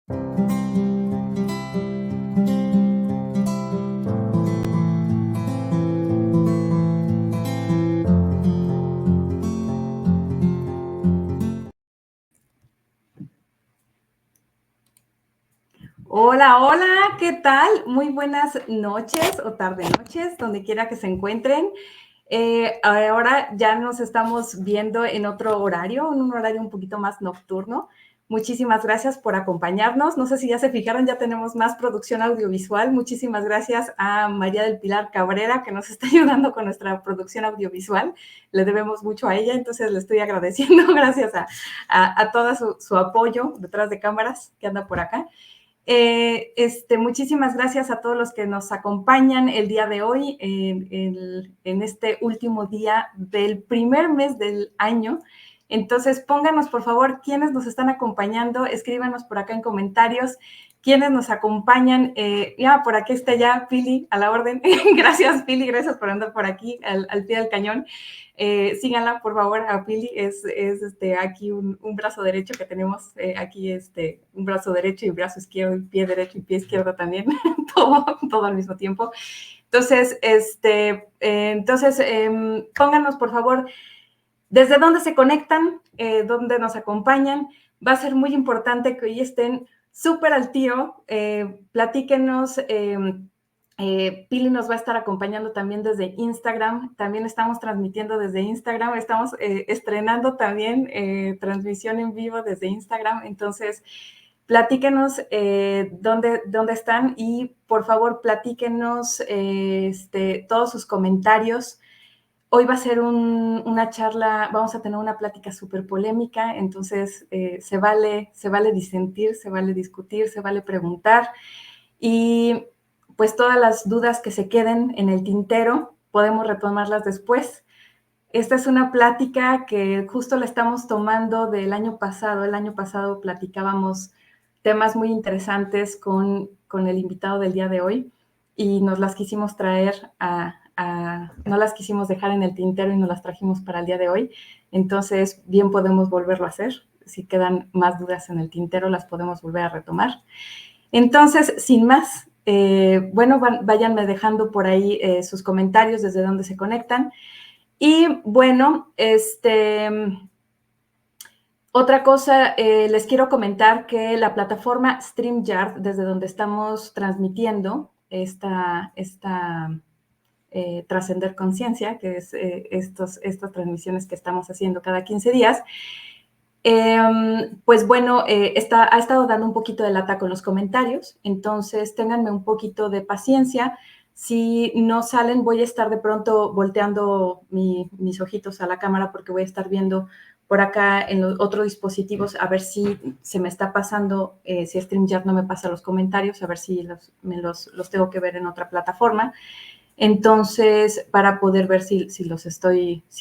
Hola, hola, ¿qué tal? Muy buenas noches o tarde noches, donde quiera que se encuentren. Ahora ya nos estamos viendo en otro horario, en un horario un poquito más nocturno. Muchísimas gracias por acompañarnos. No sé si ya se fijaron, ya tenemos más producción audiovisual. Muchísimas gracias a María del Pilar Cabrera, que nos está ayudando con nuestra producción audiovisual. Le debemos mucho a ella, entonces le estoy agradeciendo gracias a todo su apoyo detrás de cámaras que anda por acá. Muchísimas gracias a todos los que nos acompañan el día de hoy, en este último día del primer mes del año. Entonces, pónganos, por favor, quiénes nos están acompañando, escríbanos por acá en comentarios, quiénes nos acompañan. Ya, por aquí está ya Pili, a la orden. Gracias, Pili, gracias por andar por aquí, al pie del cañón. Síganla, por favor, a Pili, es aquí un brazo derecho que tenemos, aquí un brazo derecho y un brazo izquierdo, y pie derecho y pie izquierdo también, todo al mismo tiempo. Entonces, pónganos, por favor, desde dónde se conectan, dónde nos acompañan. Va a ser muy importante que hoy estén súper al tiro. Platíquenos. Pili nos va a estar acompañando también desde Instagram. También estamos transmitiendo desde Instagram. Estamos estrenando también transmisión en vivo desde Instagram. Entonces, platíquenos dónde están y, por favor, platíquenos todos sus comentarios. Hoy va a ser una charla, vamos a tener una plática súper polémica, entonces se vale disentir, se vale discutir, se vale preguntar, y pues todas las dudas que se queden en el tintero podemos retomarlas después. Esta es una plática que justo la estamos tomando del año pasado. El año pasado platicábamos temas muy interesantes con el invitado del día de hoy y nos las quisimos traer no las quisimos dejar en el tintero y nos las trajimos para el día de hoy. Entonces, bien podemos volverlo a hacer. Si quedan más dudas en el tintero, las podemos volver a retomar. Entonces, sin más, bueno, váyanme dejando por ahí sus comentarios desde donde se conectan. Y bueno, otra cosa, les quiero comentar que la plataforma StreamYard, desde donde estamos transmitiendo esta Trascender Conciencia, que es estas transmisiones que estamos haciendo cada 15 días, pues bueno, ha estado dando un poquito de lata con los comentarios, entonces ténganme un poquito de paciencia. Si no salen, voy a estar de pronto volteando mis ojitos a la cámara porque voy a estar viendo por acá en los otros dispositivos a ver si se me está pasando, si StreamYard no me pasa los comentarios, a ver si los tengo que ver en otra plataforma. Entonces, para poder ver si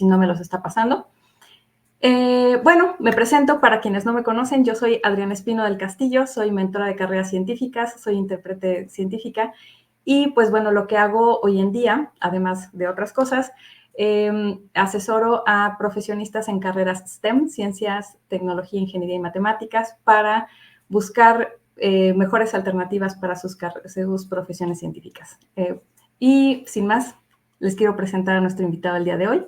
no me los está pasando. Bueno, me presento para quienes no me conocen. Yo soy Adriana Espino del Castillo, soy mentora de carreras científicas, soy intérprete científica y pues bueno, lo que hago hoy en día, además de otras cosas, asesoro a profesionistas en carreras STEM, ciencias, tecnología, ingeniería y matemáticas, para buscar mejores alternativas para sus profesiones científicas. Y sin más, les quiero presentar a nuestro invitado el día de hoy,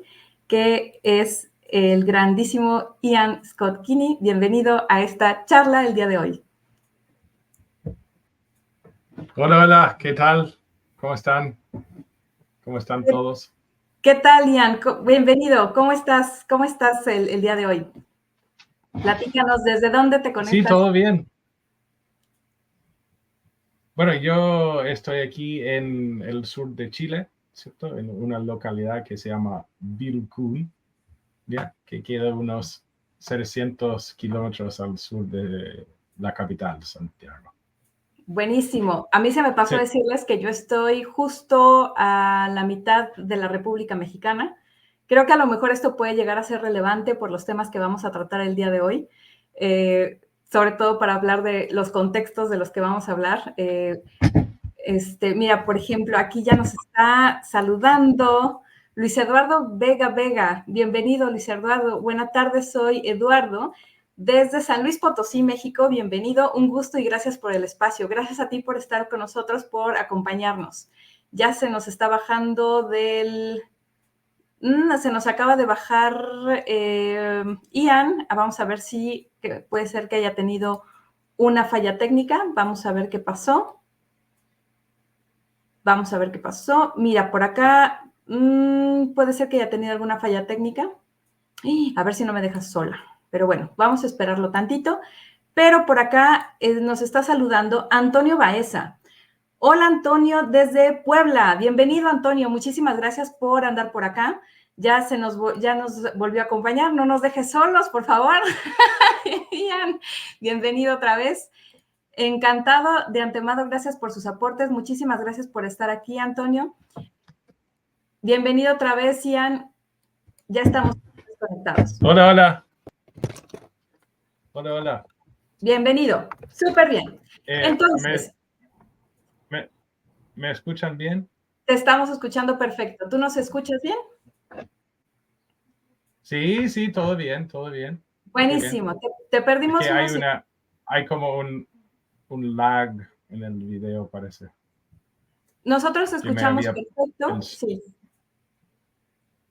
que es el grandísimo Ian Scott Kinney. Bienvenido a esta charla el día de hoy. Hola, hola, ¿qué tal? ¿Cómo están? ¿Cómo están todos? ¿Qué tal, Ian? Bienvenido. ¿Cómo estás? ¿Cómo estás el día de hoy? Platícanos, ¿desde dónde te conectas? Sí, todo bien. Bueno, yo estoy aquí en el sur de Chile, ¿cierto? En una localidad que se llama Vilcún, ¿ya? Que queda unos 600 kilómetros al sur de la capital, Santiago. Buenísimo. A mí se me pasó decirles que yo estoy justo a la mitad de la República Mexicana. Creo que a lo mejor esto puede llegar a ser relevante por los temas que vamos a tratar el día de hoy, sobre todo para hablar de los contextos de los que vamos a hablar. Mira, por ejemplo, aquí ya nos está saludando Luis Eduardo Vega Vega. Bienvenido, Luis Eduardo. Buenas tardes, soy Eduardo. desde San Luis Potosí, México. Bienvenido, un gusto y gracias por el espacio. Gracias a ti por estar con nosotros, por acompañarnos. Ya se nos está bajando se nos acaba de bajar Ian. Vamos a ver si puede ser que haya tenido una falla técnica. Vamos a ver qué pasó. Vamos a ver qué pasó. Mira, por acá puede ser que haya tenido alguna falla técnica. A ver si no me dejas sola. Pero bueno, vamos a esperarlo tantito. Pero por acá nos está saludando Antonio Baeza. Hola, Antonio, desde Puebla. Bienvenido, Antonio. Muchísimas gracias por andar por acá. Ya nos volvió a acompañar. No nos dejes solos, por favor. Ian, bienvenido otra vez. Encantado de antemano. Gracias por sus aportes. Muchísimas gracias por estar aquí, Antonio. Bienvenido otra vez, Ian. Ya estamos conectados. Hola, hola. Hola, hola. Bienvenido. Súper bien. Entonces, ¿me escuchan bien? Te estamos escuchando perfecto. ¿Tú nos escuchas bien? Sí, sí, todo bien, todo bien. Buenísimo. Te perdimos es que hay como un lag en el video, parece. Nosotros te escuchamos perfecto. Sí.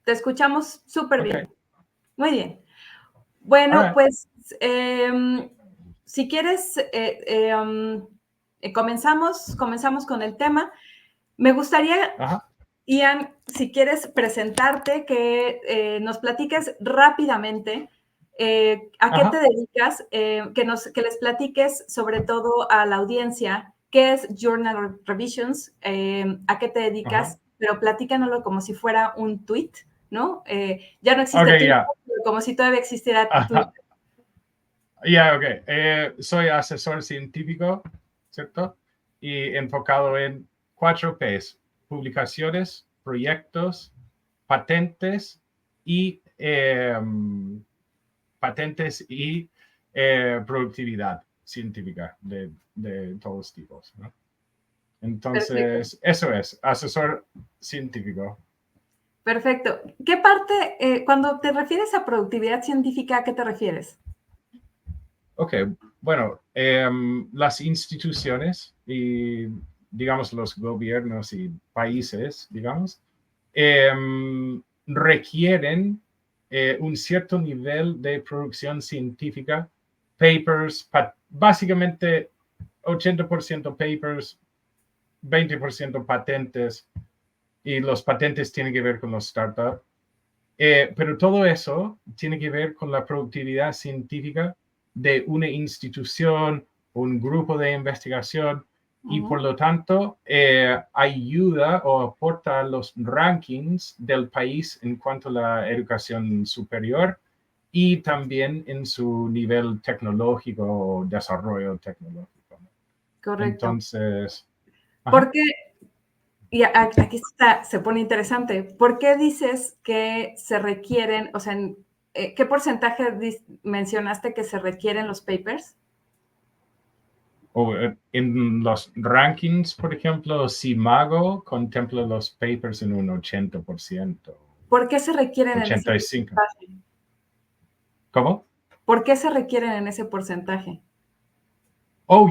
Te escuchamos súper bien. Muy bien. Bueno, pues, si quieres, comenzamos con el tema. Me gustaría, Ian, si quieres presentarte, que nos platiques rápidamente a qué te dedicas, que les platiques sobre todo a la audiencia qué es Journal Revisions, a qué te dedicas, pero platícanoslo como si fuera un tweet, ¿no? Ya no existe Twitter, pero como si todavía existiera Twitter. Soy asesor científico, ¿cierto? Y enfocado en 4 Ps: publicaciones, proyectos, patentes y productividad científica de todos tipos, ¿no? Entonces, perfecto. Eso es, asesor científico. Perfecto. ¿Qué parte, cuando te refieres a productividad científica, a qué te refieres? Ok, bueno, las instituciones y, digamos, los gobiernos y países, digamos, requieren un cierto nivel de producción científica, papers, básicamente 80% papers, 20% patentes, y los patentes tienen que ver con los startups. Pero todo eso tiene que ver con la productividad científica de una institución, un grupo de investigación, y por lo tanto ayuda o aporta a los rankings del país en cuanto a la educación superior y también en su nivel tecnológico o desarrollo tecnológico. Correcto. Entonces, ¿por qué? Y aquí se pone interesante. ¿Por qué dices que se requieren, o sea, qué porcentaje mencionaste que se requieren los papers? En los rankings, por ejemplo, Simago contempla los papers en un 80%. ¿Por qué se requieren 85%. en ese porcentaje? ¿Cómo? ¿Por qué se requieren en ese porcentaje? Oh,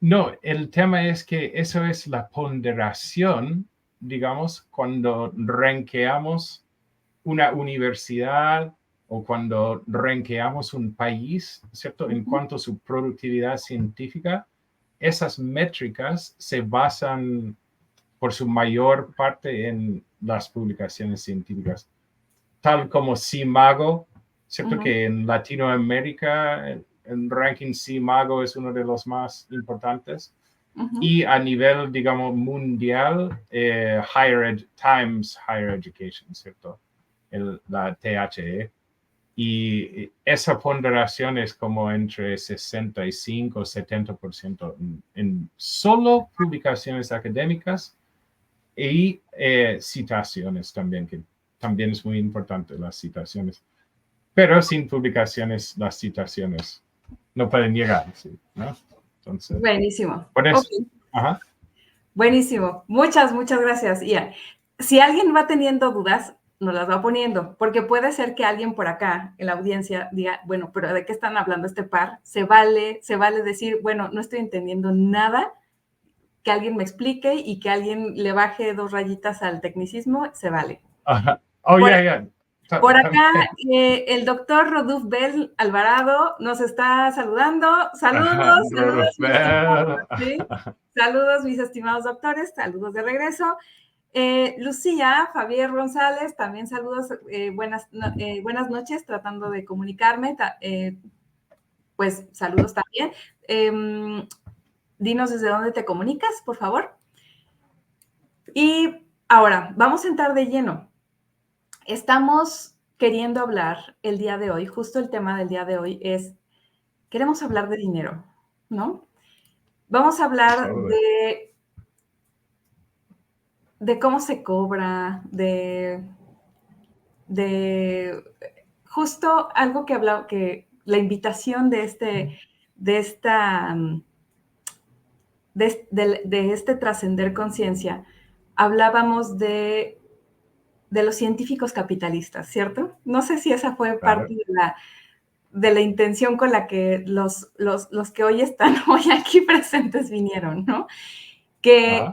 no, el tema es que eso es la ponderación, digamos, cuando rankeamos una universidad o cuando rankeamos un país, ¿cierto? En cuanto a su productividad científica, esas métricas se basan por su mayor parte en las publicaciones científicas, tal como Simago, ¿cierto? Que en Latinoamérica el ranking Simago es uno de los más importantes. Y a nivel, digamos, mundial, Times Higher Education, ¿cierto? La THE. Y esa ponderación es como entre 65 y 70% en solo publicaciones académicas y citaciones también, que también es muy importante las citaciones. Pero sin publicaciones, las citaciones no pueden llegar, ¿sí? ¿No? Entonces, buenísimo. Por eso. Buenísimo. Muchas gracias, Ian. Si alguien va teniendo dudas, nos las va poniendo, porque puede ser que alguien por acá en la audiencia diga, bueno, pero ¿de qué están hablando este par? Se vale decir, bueno, no estoy entendiendo nada, que alguien me explique y que alguien le baje 2 rayitas al tecnicismo, se vale. Ajá. Oh, Por, yeah. por También. acá, el doctor Rodolfo Bell Alvarado nos está saludando. Ajá, Saludos, mis estimados, Robert. ¿sí? Saludos, mis estimados doctores, saludos de regreso. Lucía, Javier González, también saludos, buenas noches, tratando de comunicarme, pues saludos también. Dinos desde dónde te comunicas, por favor. Y ahora, vamos a entrar de lleno. Estamos queriendo hablar el día de hoy, justo el tema del día de hoy es, queremos hablar de dinero, ¿no? Vamos a hablar de cómo se cobra, de justo algo que hablaba, que la invitación de este trascender conciencia, hablábamos de los científicos capitalistas, ¿cierto? No sé si esa fue parte de la intención con la que los que hoy están hoy aquí presentes vinieron, ¿no? Que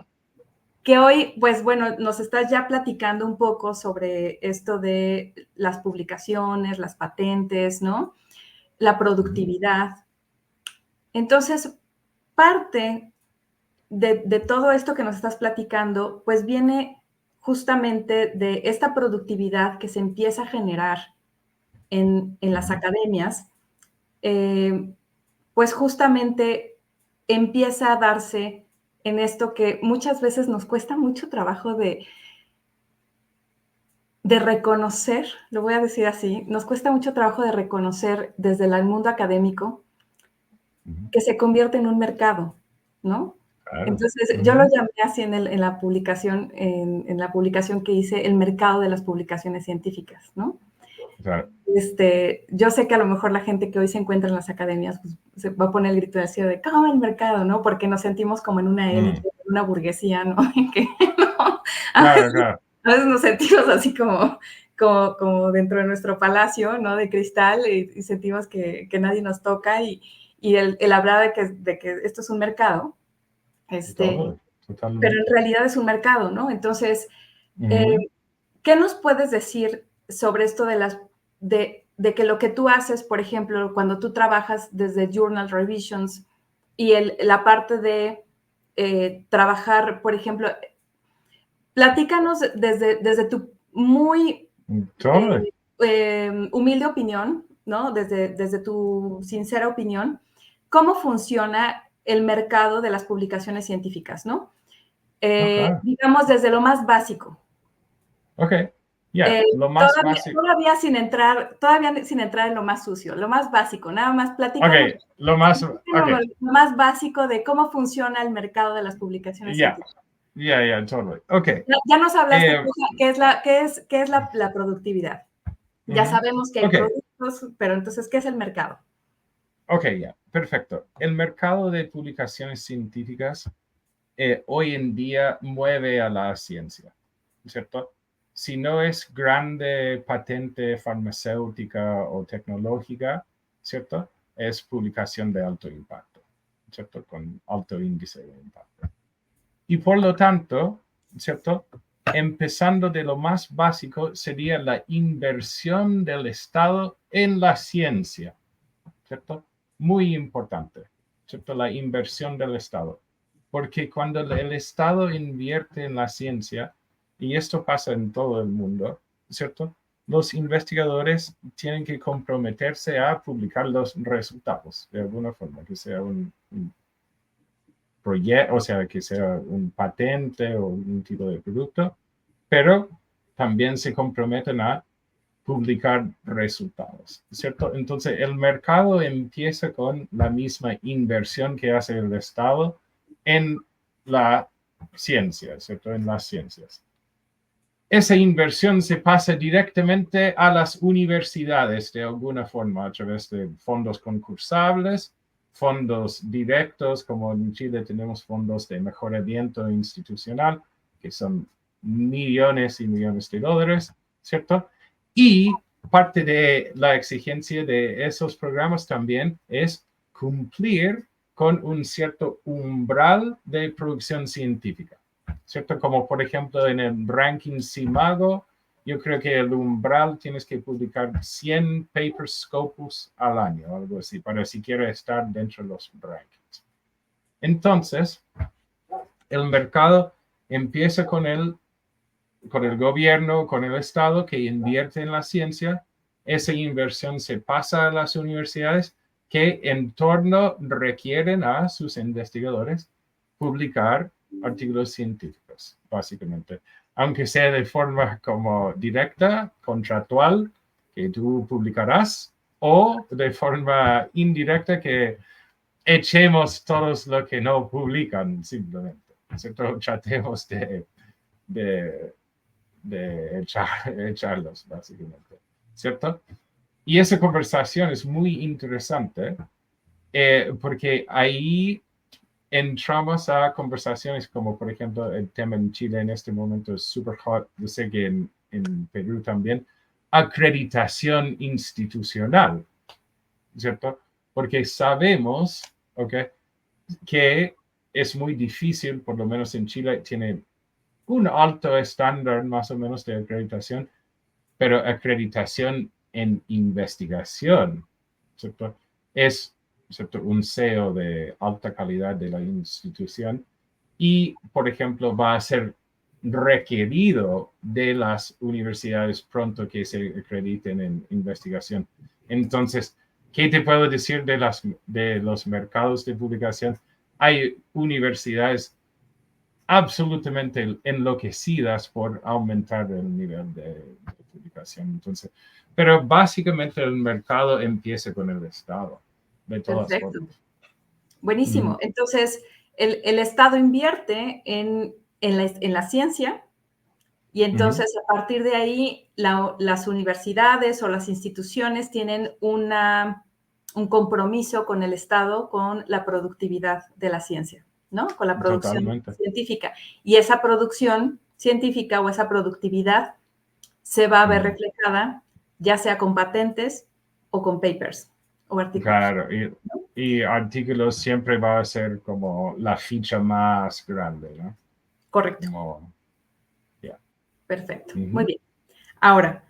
hoy, pues bueno, nos estás ya platicando un poco sobre esto de las publicaciones, las patentes, ¿no? La productividad. Entonces, parte de todo esto que nos estás platicando, pues viene justamente de esta productividad que se empieza a generar en las academias, pues justamente empieza a darse en esto que muchas veces nos cuesta mucho trabajo de reconocer, lo voy a decir así, nos cuesta mucho trabajo de reconocer desde el mundo académico que se convierte en un mercado, ¿no? Entonces, yo lo llamé así en la publicación, en la publicación que hice, el mercado de las publicaciones científicas, ¿no? Claro. Yo sé que a lo mejor la gente que hoy se encuentra en las academias pues, se va a poner el grito del cielo de ¿cómo el mercado? ¿No? Porque nos sentimos como en una élite, en una burguesía, ¿no? Que, ¿no? Claro. A veces nos sentimos así como dentro de nuestro palacio, ¿no? De cristal y sentimos que nadie nos toca y el hablar de que esto es un mercado, Totalmente. pero en realidad es un mercado, ¿no? Entonces, ¿qué nos puedes decir sobre esto de que lo que tú haces, por ejemplo, cuando tú trabajas desde Journal Revisions y la parte de trabajar, por ejemplo, platícanos desde tu muy humilde opinión, ¿no? Desde tu sincera opinión, ¿cómo funciona el mercado de las publicaciones científicas, ¿no? Digamos desde lo más básico. Ok, lo más básico. Todavía sin entrar en lo más sucio, lo más básico, nada más platícanos. Lo más básico de cómo funciona el mercado de las publicaciones científicas. Totally. Okay. Ya nos hablaste qué es la productividad. Ya sabemos que hay productos, pero entonces, ¿qué es el mercado? Perfecto. El mercado de publicaciones científicas hoy en día mueve a la ciencia, ¿cierto? Si no es grande patente farmacéutica o tecnológica, ¿cierto? Es publicación de alto impacto, ¿cierto? Con alto índice de impacto. Y por lo tanto, ¿cierto? Empezando de lo más básico sería la inversión del Estado en la ciencia, ¿cierto? Muy importante, ¿cierto? La inversión del Estado. Porque cuando el Estado invierte en la ciencia, y esto pasa en todo el mundo, ¿cierto? Los investigadores tienen que comprometerse a publicar los resultados de alguna forma, que sea un proyecto, o sea, que sea un patente o un tipo de producto, pero también se comprometen a publicar resultados, ¿cierto? Entonces, el mercado empieza con la misma inversión que hace el Estado en la ciencia, ¿cierto? En las ciencias. Esa inversión se pasa directamente a las universidades de alguna forma a través de fondos concursables, fondos directos, como en Chile tenemos fondos de mejoramiento institucional, que son millones y millones de dólares, ¿cierto? Y parte de la exigencia de esos programas también es cumplir con un cierto umbral de producción científica, ¿cierto? Como por ejemplo en el ranking CIMAGO, yo creo que el umbral tienes que publicar 100 papers Scopus al año, algo así, para siquiera estar dentro de los rankings. Entonces, el mercado empieza con el gobierno, con el Estado que invierte en la ciencia. Esa inversión se pasa a las universidades que en torno requieren a sus investigadores publicar artículos científicos, básicamente. Aunque sea de forma como directa, contractual, que tú publicarás, o de forma indirecta que echemos todos los que no publican, simplemente. ¿Cierto? Tratemos de echarlos, básicamente, ¿cierto? Y esa conversación es muy interesante porque ahí entramos a conversaciones como, por ejemplo, el tema en Chile en este momento es super hot, yo sé que en Perú también, acreditación institucional, ¿cierto? Porque sabemos, ¿ok?, que es muy difícil, por lo menos en Chile, tiene un alto estándar más o menos de acreditación, pero acreditación en investigación, ¿cierto? Es, ¿cierto?, un sello de alta calidad de la institución y, por ejemplo, va a ser requerido de las universidades pronto que se acrediten en investigación. Entonces, ¿qué te puedo decir de los mercados de publicación? Hay universidades absolutamente enloquecidas por aumentar el nivel de publicación. Entonces, pero básicamente el mercado empieza con el Estado, de todas Perfecto. formas. Buenísimo. Entonces, el Estado invierte en la ciencia y entonces a partir de ahí las universidades o las instituciones tienen un compromiso con el Estado con la productividad de la ciencia, ¿no? Con la producción Totalmente. científica. Y esa producción científica o esa productividad se va a ver reflejada ya sea con patentes o con papers o artículos. Claro, y artículos siempre va a ser como la ficha más grande, ¿no? Correcto. Como, yeah. Perfecto. Muy bien. Ahora,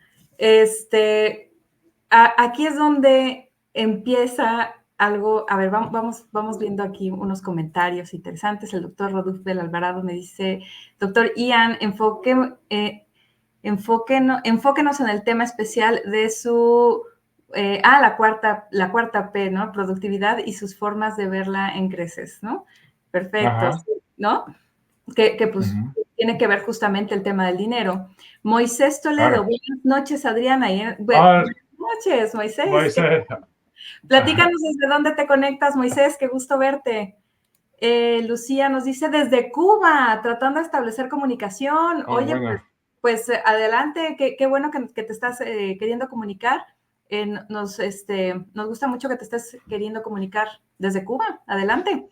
aquí es donde empieza algo. A ver, vamos viendo aquí unos comentarios interesantes. El doctor Rodolfo del Alvarado me dice, doctor Ian, enfóquenos en el tema especial de su, la cuarta P, ¿no? Productividad y sus formas de verla en creces, ¿no? Perfecto, sí, ¿no? Que pues tiene que ver justamente el tema del dinero. Moisés Toledo, buenas noches, Adriana. Buenas noches, Moisés. Platícanos desde dónde te conectas, Moisés, qué gusto verte. Lucía nos dice desde Cuba, tratando de establecer comunicación. Oye, bueno. pues adelante, qué bueno que te estás queriendo comunicar. Nos gusta mucho que te estés queriendo comunicar desde Cuba. Adelante.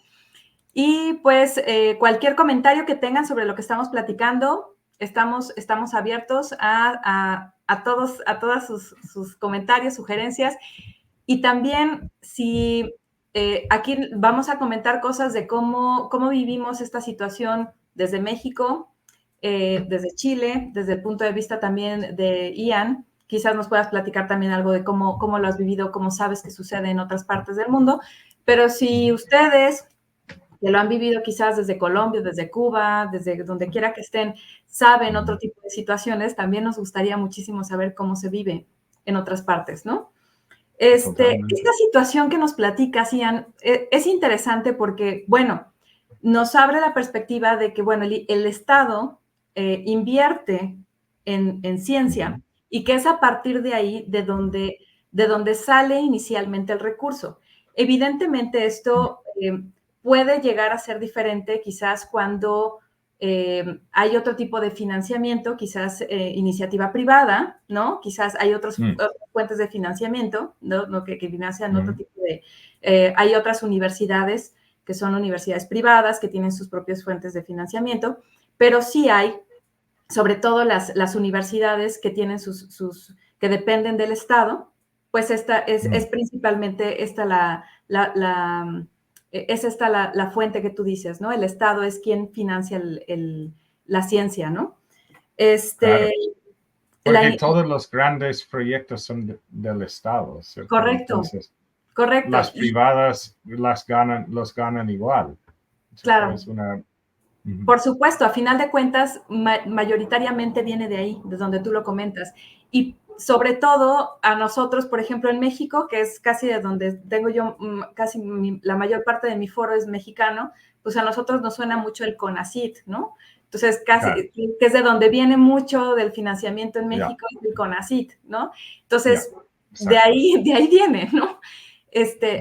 Y pues cualquier comentario que tengan sobre lo que estamos platicando, estamos abiertos a todas sus comentarios, sugerencias. Y también si aquí vamos a comentar cosas de cómo vivimos esta situación desde México, desde Chile, desde el punto de vista también de Ian. Quizás nos puedas platicar también algo de cómo lo has vivido, cómo sabes que sucede en otras partes del mundo. Pero si ustedes que lo han vivido quizás desde Colombia, desde Cuba, desde donde quiera que estén, saben otro tipo de situaciones, también nos gustaría muchísimo saber cómo se vive en otras partes, ¿no? Esta situación que nos platicas, Ian, es interesante porque, bueno, nos abre la perspectiva de que, bueno, el Estado invierte en ciencia y que es a partir de ahí de donde sale inicialmente el recurso. Evidentemente esto puede llegar a ser diferente quizás cuando hay otro tipo de financiamiento, quizás iniciativa privada, ¿no? Quizás hay otras fuentes de financiamiento, ¿no? Que financian otro tipo de... hay otras universidades que son universidades privadas que tienen sus propias fuentes de financiamiento, pero sí hay sobre todo las universidades que tienen que dependen del Estado, pues esta es principalmente la fuente que tú dices, ¿no? El Estado es quien financia la ciencia, ¿no? Claro. Porque La, todos los grandes proyectos son del Estado, ¿cierto? correcto, Entonces, correcto. las privadas los ganan igual. Claro. Es una... Por supuesto, a final de cuentas, mayoritariamente viene de ahí, de donde tú lo comentas. Y sobre todo a nosotros, por ejemplo, en México, que es casi de donde tengo yo, casi la mayor parte de mi foro es mexicano, pues a nosotros nos suena mucho el CONACYT, ¿no? Entonces, casi, Claro. que es de donde viene mucho del financiamiento en México, el CONACYT, ¿no? Entonces, de ahí viene, ¿no?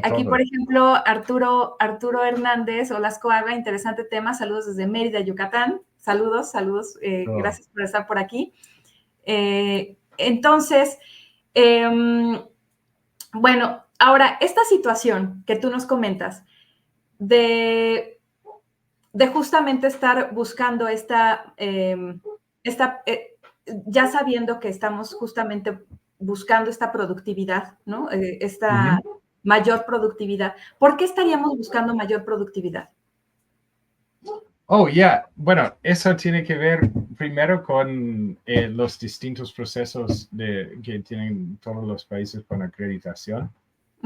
Aquí, por ejemplo, Arturo Hernández, Olasco Aga, interesante tema, saludos desde Mérida, Yucatán. Saludos, gracias por estar por aquí. Entonces, bueno, ahora, esta situación que tú nos comentas de justamente estar buscando ya sabiendo que estamos justamente buscando esta productividad, ¿no? Esta mayor productividad. ¿Por qué estaríamos buscando mayor productividad? Oh, ya. Bueno, eso tiene que ver primero con los distintos procesos que tienen todos los países con acreditación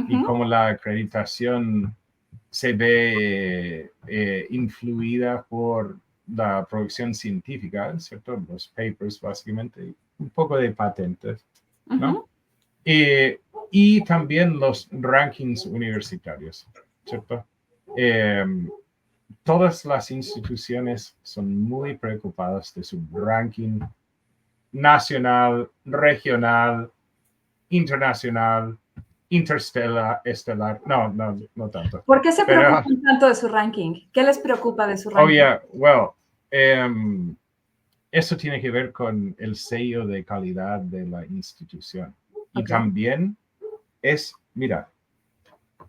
y cómo la acreditación se ve influida por la producción científica, ¿cierto? Los papers, básicamente, un poco de patentes, ¿no? Y también los rankings universitarios, ¿cierto? Todas las instituciones son muy preocupadas de su ranking nacional, regional, internacional, interestelar, estelar. No tanto. ¿Por qué se preocupan tanto de su ranking? ¿Qué les preocupa de su ranking? Oh, yeah, well, eso tiene que ver con el sello de calidad de la institución. Y también mira,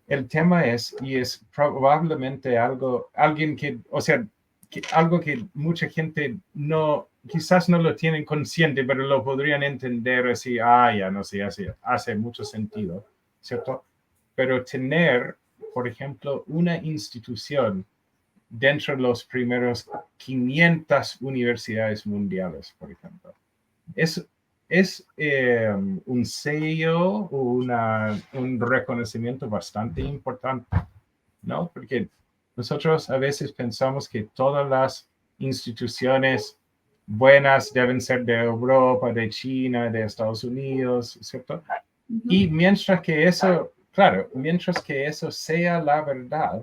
el tema es probablemente algo que mucha gente quizás no lo tienen consciente, pero lo podrían entender así, ya no sé, hace mucho sentido, ¿cierto? Pero tener, por ejemplo, una institución dentro de los primeros 500 universidades mundiales, por ejemplo, es un sello o un reconocimiento bastante importante, ¿no? Porque nosotros a veces pensamos que todas las instituciones buenas deben ser de Europa, de China, de Estados Unidos, ¿cierto? Y mientras que eso sea la verdad,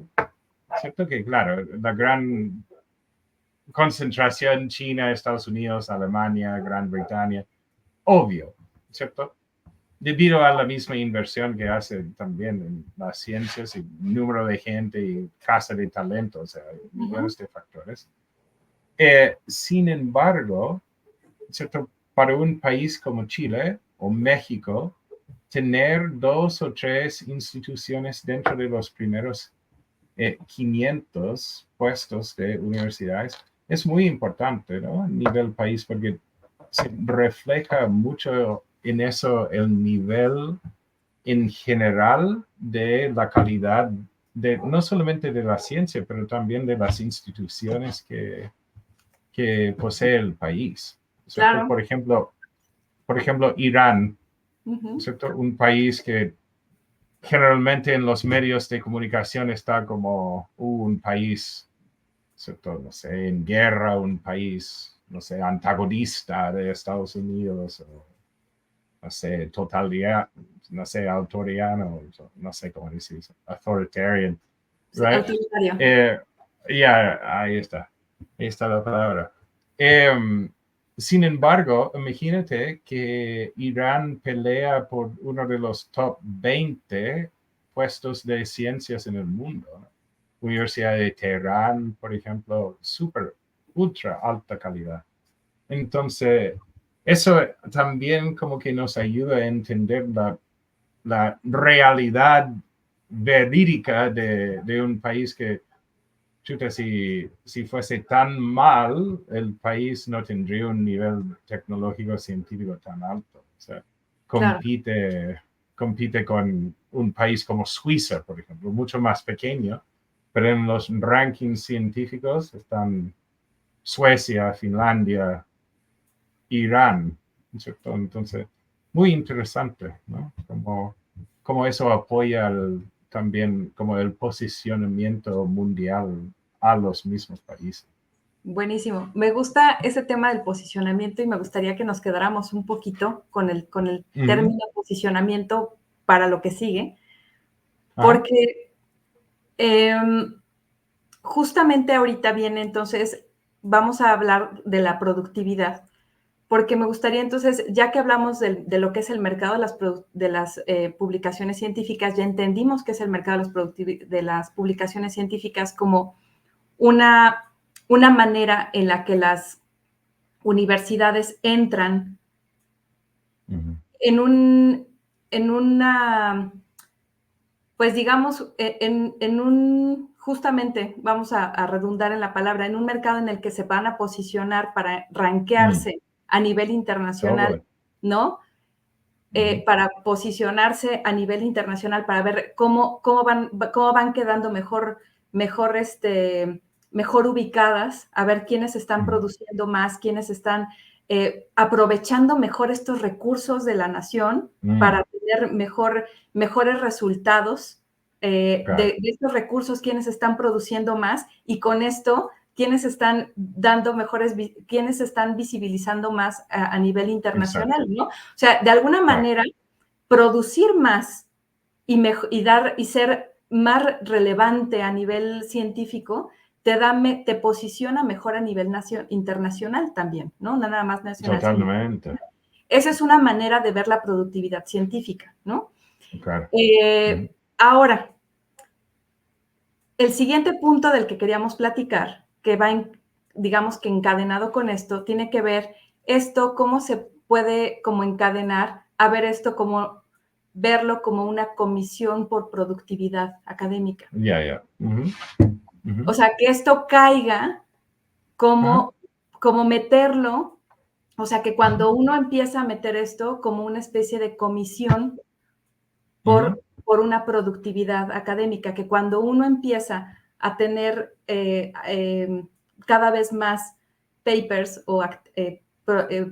¿cierto? Que claro, la gran concentración China, Estados Unidos, Alemania, Gran Bretaña, obvio, ¿cierto? Debido a la misma inversión que hace también en las ciencias y número de gente y casa de talento, o sea, millones de factores. Sin embargo, ¿cierto? Para un país como Chile o México, tener 2 o 3 instituciones dentro de los primeros 500 puestos de universidades es muy importante, ¿no? A nivel país, porque se refleja mucho en eso el nivel en general de la calidad no solamente de la ciencia, pero también de las instituciones que posee el país. Claro. Por ejemplo, Irán, ¿cierto? Un país que generalmente en los medios de comunicación está como un país, ¿cierto? No sé, en guerra, un país, no sé, antagonista de Estados Unidos, o, no sé, no sé, autoriano, no sé cómo decir eso, authoritarian, right? Autoritario. Ahí está la palabra. Sin embargo, imagínate que Irán pelea por uno de los top 20 puestos de ciencias en el mundo. Universidad de Teherán, por ejemplo, ultra alta calidad. Entonces, eso también como que nos ayuda a entender la realidad verídica de un país que chuta, si fuese tan mal, el país no tendría un nivel tecnológico científico tan alto. O sea, Claro. compite con un país como Suiza, por ejemplo, mucho más pequeño, pero en los rankings científicos están Suecia, Finlandia, Irán, ¿cierto? Entonces, muy interesante, ¿no? Como eso apoya también como el posicionamiento mundial a los mismos países. Buenísimo. Me gusta ese tema del posicionamiento y me gustaría que nos quedáramos un poquito con el término posicionamiento para lo que sigue, Ajá. porque justamente ahorita viene entonces, vamos a hablar de la productividad, porque me gustaría entonces, ya que hablamos de lo que es el mercado de las publicaciones científicas, ya entendimos qué es el mercado de las publicaciones científicas como una manera en la que las universidades entran en una, pues digamos, justamente, vamos a redundar en la palabra, en un mercado en el que se van a posicionar para rankearse a nivel internacional, Totally. ¿no? Para posicionarse a nivel internacional, para ver cómo van quedando mejor ubicadas, a ver quiénes están produciendo más, quiénes están aprovechando mejor estos recursos de la nación para tener mejores resultados de estos recursos, quiénes están produciendo más y con esto quiénes están quiénes están visibilizando más a nivel internacional, Exacto. ¿no? O sea, de alguna manera, producir más y ser más relevante a nivel científico te posiciona mejor a nivel internacional también, ¿no? No nada más nacional, sino Totalmente. esa es una manera de ver la productividad científica, ¿no? Claro. Ahora, el siguiente punto del que queríamos platicar, que va, digamos que encadenado con esto, tiene que ver esto, cómo se puede como encadenar a ver esto como verlo como una comisión por productividad académica. Ya. O sea, que esto caiga como meterlo, o sea, que cuando uno empieza a meter esto como una especie de comisión por una productividad académica, que cuando uno empieza a tener cada vez más papers o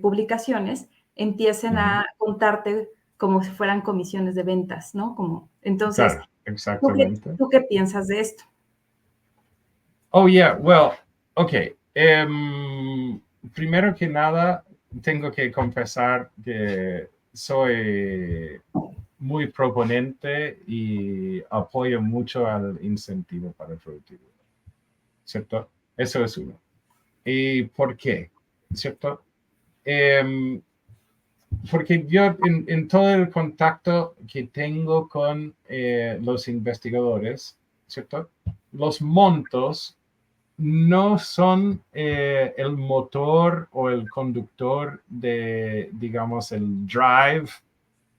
publicaciones, empiecen a contarte como si fueran comisiones de ventas, ¿no? Entonces, Claro, exactamente. ¿tú qué piensas de esto? Oh, yeah, well, ok. Primero que nada, tengo que confesar que soy muy proponente y apoyo mucho al incentivo para el productividad, ¿cierto? Eso es uno. ¿Y por qué? ¿Cierto? Porque yo en todo el contacto que tengo con los investigadores, ¿cierto? Los montos no son el motor o el conductor de, digamos, el drive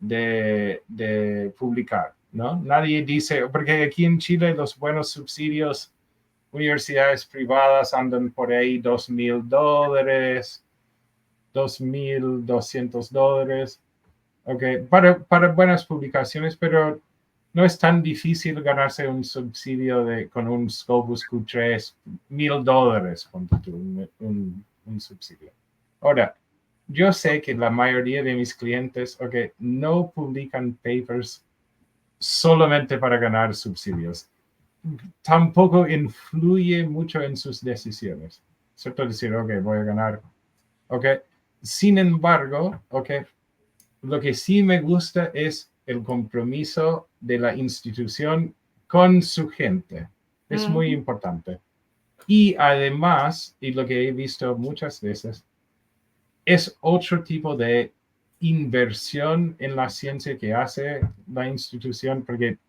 de publicar, ¿no? Nadie dice, porque aquí en Chile los buenos subsidios, universidades privadas andan por ahí $2,000, $2,200, okay, para buenas publicaciones, pero no es tan difícil ganarse un subsidio con un Scopus Q3, $1,000, un subsidio. Ahora, yo sé que la mayoría de mis clientes, okay, no publican papers solamente para ganar subsidios. Tampoco influye mucho en sus decisiones. ¿Cierto? Decir, ok, voy a ganar. Ok. Sin embargo, ok, lo que sí me gusta es el compromiso de la institución con su gente. Es muy importante. Y además, y lo que he visto muchas veces, es otro tipo de inversión en la ciencia que hace la institución, porque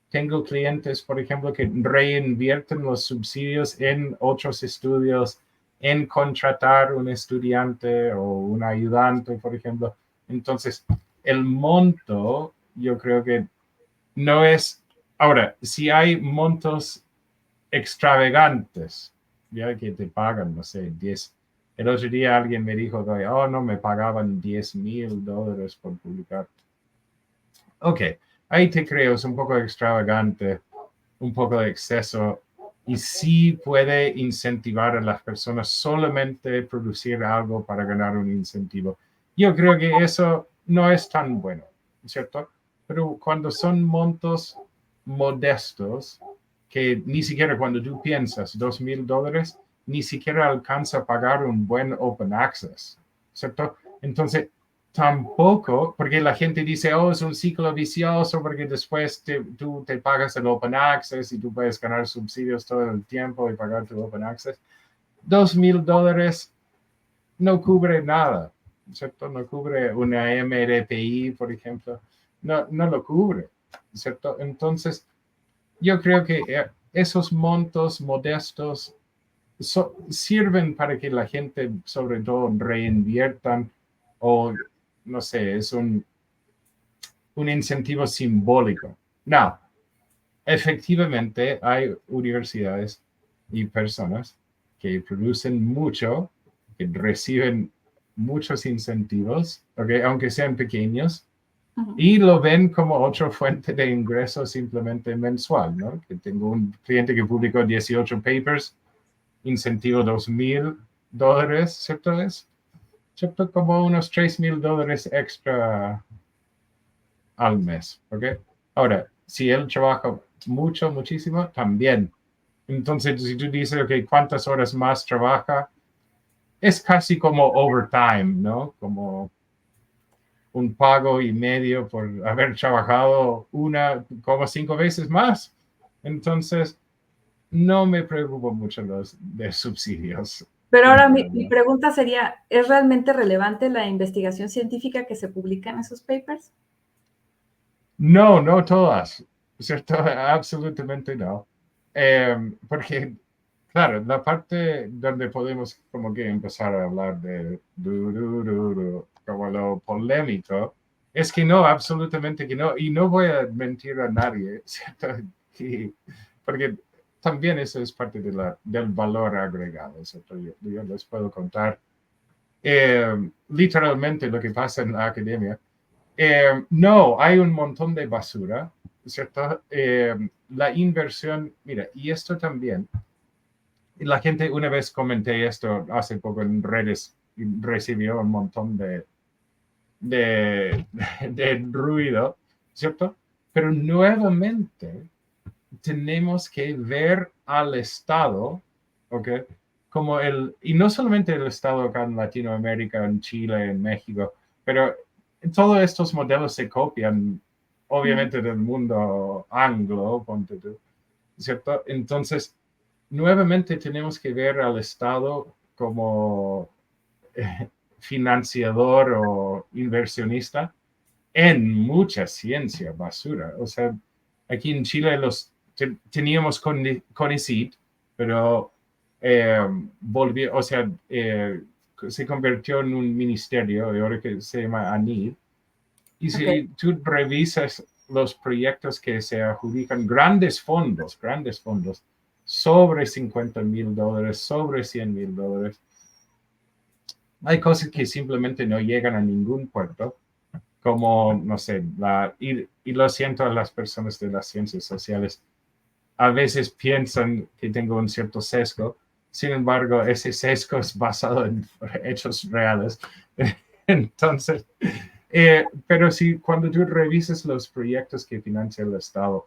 tengo clientes, por ejemplo, que reinvierten los subsidios en otros estudios, en contratar un estudiante o un ayudante, por ejemplo. Entonces, el monto, yo creo que no es... Ahora, si hay montos extravagantes, ya que te pagan, no sé, 10. El otro día alguien me dijo, oh, no, me pagaban $10,000 por publicar. Ok, ahí te creo, es un poco extravagante, un poco de exceso, y sí puede incentivar a las personas solamente producir algo para ganar un incentivo. Yo creo que eso no es tan bueno, ¿cierto? Pero cuando son montos modestos, que ni siquiera cuando tú piensas $2,000, ni siquiera alcanza a pagar un buen open access, ¿cierto? Entonces, tampoco, porque la gente dice, oh, es un ciclo vicioso, porque después tú te pagas el open access y tú puedes ganar subsidios todo el tiempo y pagar tu open access. $2,000 no cubre nada, ¿cierto? No cubre una MRPI, por ejemplo. No, no lo cubre, ¿cierto? Entonces, yo creo que esos montos modestos sirven para que la gente, sobre todo, reinviertan o, no sé, es un incentivo simbólico. No, efectivamente hay universidades y personas que producen mucho, que reciben muchos incentivos, okay, aunque sean pequeños, y lo ven como otra fuente de ingreso simplemente mensual, ¿no? Que tengo un cliente que publicó 18 papers, incentivo $2,000, ¿cierto? ¿Cierto? Como unos $3,000 extra al mes, ¿ok? Ahora, si él trabaja mucho, muchísimo, también. Entonces, si tú dices, ok, ¿cuántas horas más trabaja? Es casi como overtime, ¿no? Como un pago y medio por haber trabajado como 5 veces más. Entonces, no me preocupo mucho los de subsidios. Pero ahora mi pregunta sería, ¿es realmente relevante la investigación científica que se publica en esos papers? No, no todas, ¿cierto? Absolutamente no. Porque, claro, la parte donde podemos como que empezar a hablar de como lo polémico, es que no, absolutamente que no. Y no voy a mentir a nadie, ¿cierto? Porque también eso es parte del valor agregado, ¿cierto? Yo les puedo contar literalmente lo que pasa en la academia. No, hay un montón de basura, ¿cierto? La inversión, mira, y esto también, la gente, una vez comenté esto hace poco en redes, y recibió un montón de ruido, ¿cierto? Pero nuevamente tenemos que ver al Estado, ¿ok? Como y no solamente el Estado acá en Latinoamérica, en Chile, en México, pero todos estos modelos se copian, obviamente, del mundo anglo, ponte tú, ¿cierto? Entonces, nuevamente tenemos que ver al Estado como financiador o inversionista en mucha ciencia basura. O sea, aquí en Chile teníamos CONICYT, pero volvió, o sea, se convirtió en un ministerio, y ahora que se llama ANID. Y si tú revisas los proyectos que se adjudican, grandes fondos, sobre $50,000, sobre $100,000, hay cosas que simplemente no llegan a ningún puerto, como, no sé, y lo siento a las personas de las ciencias sociales, a veces piensan que tengo un cierto sesgo, sin embargo, ese sesgo es basado en hechos reales. Entonces, pero si cuando tú revisas los proyectos que financia el Estado,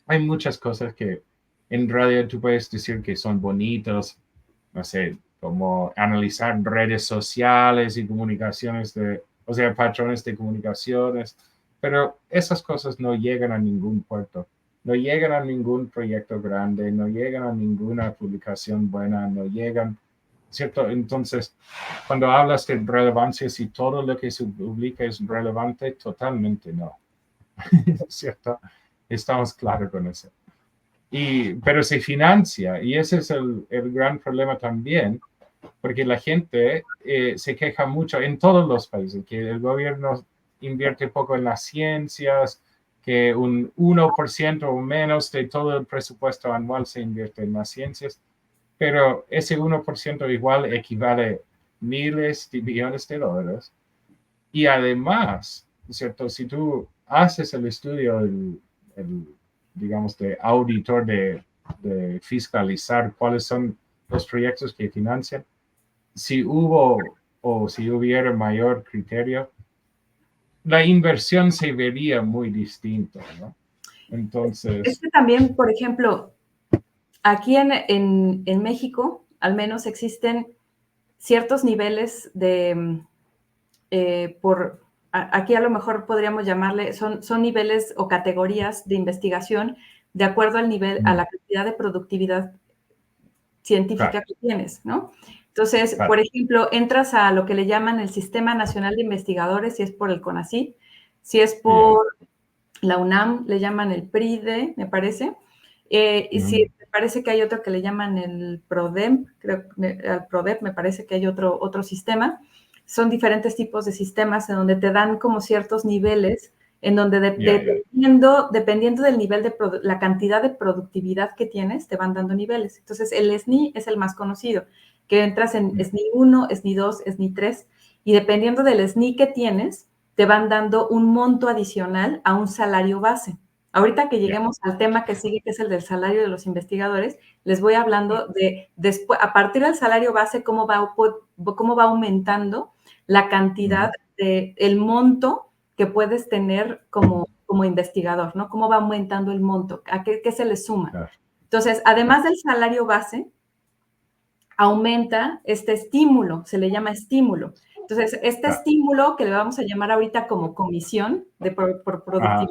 hay muchas cosas que en realidad tú puedes decir que son bonitos, no sé, como analizar redes sociales y comunicaciones o sea, patrones de comunicaciones, pero esas cosas no llegan a ningún puerto, no llegan a ningún proyecto grande, no llegan a ninguna publicación buena, no llegan, ¿cierto? Entonces, cuando hablas de relevancia, si todo lo que se publica es relevante, totalmente no, ¿cierto? Estamos claros con eso. Pero se financia, y ese es el gran problema también, porque la gente se queja mucho en todos los países, que el gobierno invierte poco en las ciencias, que un 1% o menos de todo el presupuesto anual se invierte en las ciencias, pero ese 1% igual equivale a miles de billones de dólares. Y además, ¿cierto? Si tú haces el estudio, digamos, de auditor de fiscalizar cuáles son los proyectos que financian, si hubo o si hubiera mayor criterio, la inversión se vería muy distinta, ¿no? Entonces... También, por ejemplo, aquí en México, al menos existen ciertos niveles de, aquí a lo mejor podríamos llamarle, son niveles o categorías de investigación de acuerdo al nivel, a la cantidad de productividad científica que tienes, ¿no? Entonces, por ejemplo, entras a lo que le llaman el Sistema Nacional de Investigadores, si es por el CONACYT, si es por la UNAM, le llaman el PRIDE, me parece, y si me parece que hay otro que le llaman el PRODEM, creo que al PRODEP me parece que hay otro sistema. Son diferentes tipos de sistemas en donde te dan como ciertos niveles, en donde dependiendo del nivel de la cantidad de productividad que tienes, te van dando niveles. Entonces, el SNI es el más conocido, que entras en SNI 1, SNI 2, SNI 3, y dependiendo del SNI que tienes, te van dando un monto adicional a un salario base. Ahorita que lleguemos al tema que sigue, que es el del salario de los investigadores, les voy hablando de después, a partir del salario base, cómo va aumentando la cantidad el monto que puedes tener como investigador, ¿no? Cómo va aumentando el monto, a qué se le suma. Entonces, además del salario base, aumenta este estímulo, se le llama estímulo. Entonces, este estímulo que le vamos a llamar ahorita como comisión por productividad,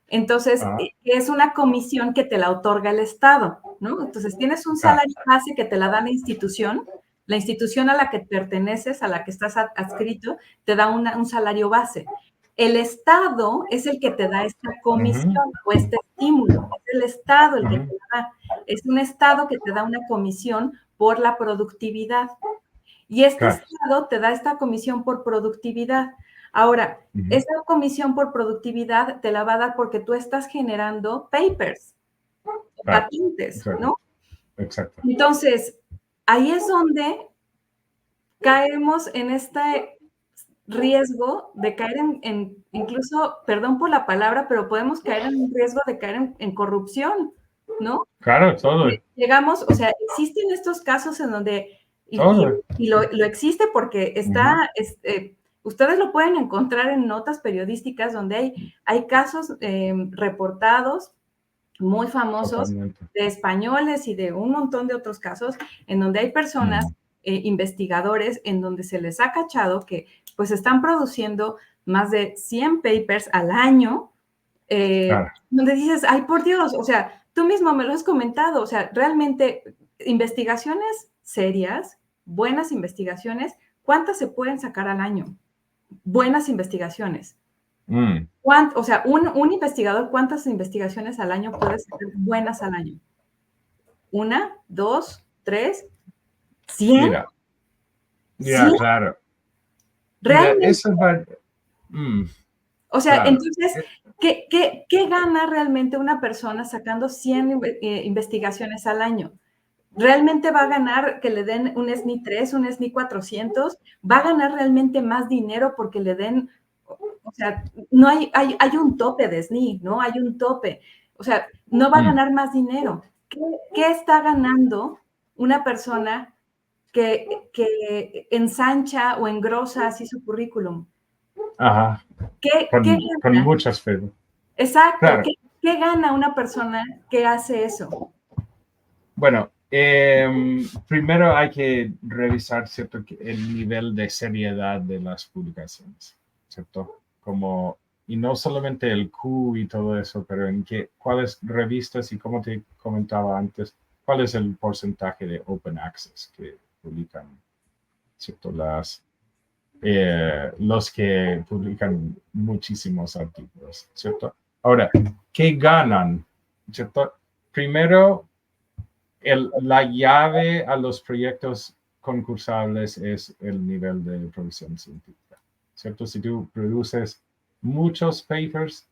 entonces, es una comisión que te la otorga el Estado, ¿no? Entonces, tienes un salario base que te la da la institución a la que perteneces, a la que estás adscrito, te da un salario base. El Estado es el que te da esta comisión o este estímulo, es el Estado el que te la da. Es un Estado que te da una comisión por la productividad. Y este Estado te da esta comisión por productividad. Ahora, esa comisión por productividad te la va a dar porque tú estás generando papers, patentes, ¿no? Exacto. Entonces, ahí es donde caemos en este riesgo de caer incluso, perdón por la palabra, pero podemos caer en un riesgo de caer en corrupción, ¿no? Claro, todo. Llegamos, o sea, existen estos casos en donde, y lo existe porque está, ustedes lo pueden encontrar en notas periodísticas donde hay casos reportados muy famosos de españoles y de un montón de otros casos en donde hay personas, investigadores, en donde se les ha cachado que pues están produciendo más de 100 papers al año, donde dices, ay, por Dios, o sea, tú mismo me lo has comentado, o sea, realmente investigaciones serias, buenas investigaciones, ¿cuántas se pueden sacar al año? Buenas investigaciones. O sea, un investigador, ¿cuántas investigaciones al año puede sacar buenas al año? ¿1, 2, 3, 100? Mira, claro. Realmente. Eso va... O sea, entonces, ¿qué gana realmente una persona sacando 100 investigaciones al año? ¿Realmente va a ganar que le den un SNI 3, un SNI 400? ¿Va a ganar realmente más dinero porque le den, o sea, no hay un tope de SNI, ¿no? Hay un tope. O sea, no va a ganar más dinero. ¿Qué está ganando una persona que ensancha o engrosa así su currículum? Ajá. ¿Qué Con gana? muchas firmas. Exacto. Claro. ¿Qué gana una persona que hace eso? Bueno, primero hay que revisar, ¿cierto?, el nivel de seriedad de las publicaciones, ¿cierto? Y no solamente el Q y todo eso, pero cuáles revistas y como te comentaba antes, cuál es el porcentaje de open access que publican, ¿cierto? Los que publican muchísimos artículos, ¿cierto? Ahora, ¿qué ganan? ¿Cierto? Primero, la llave a los proyectos concursables es el nivel de producción científica, ¿cierto? Si tú produces muchos papers,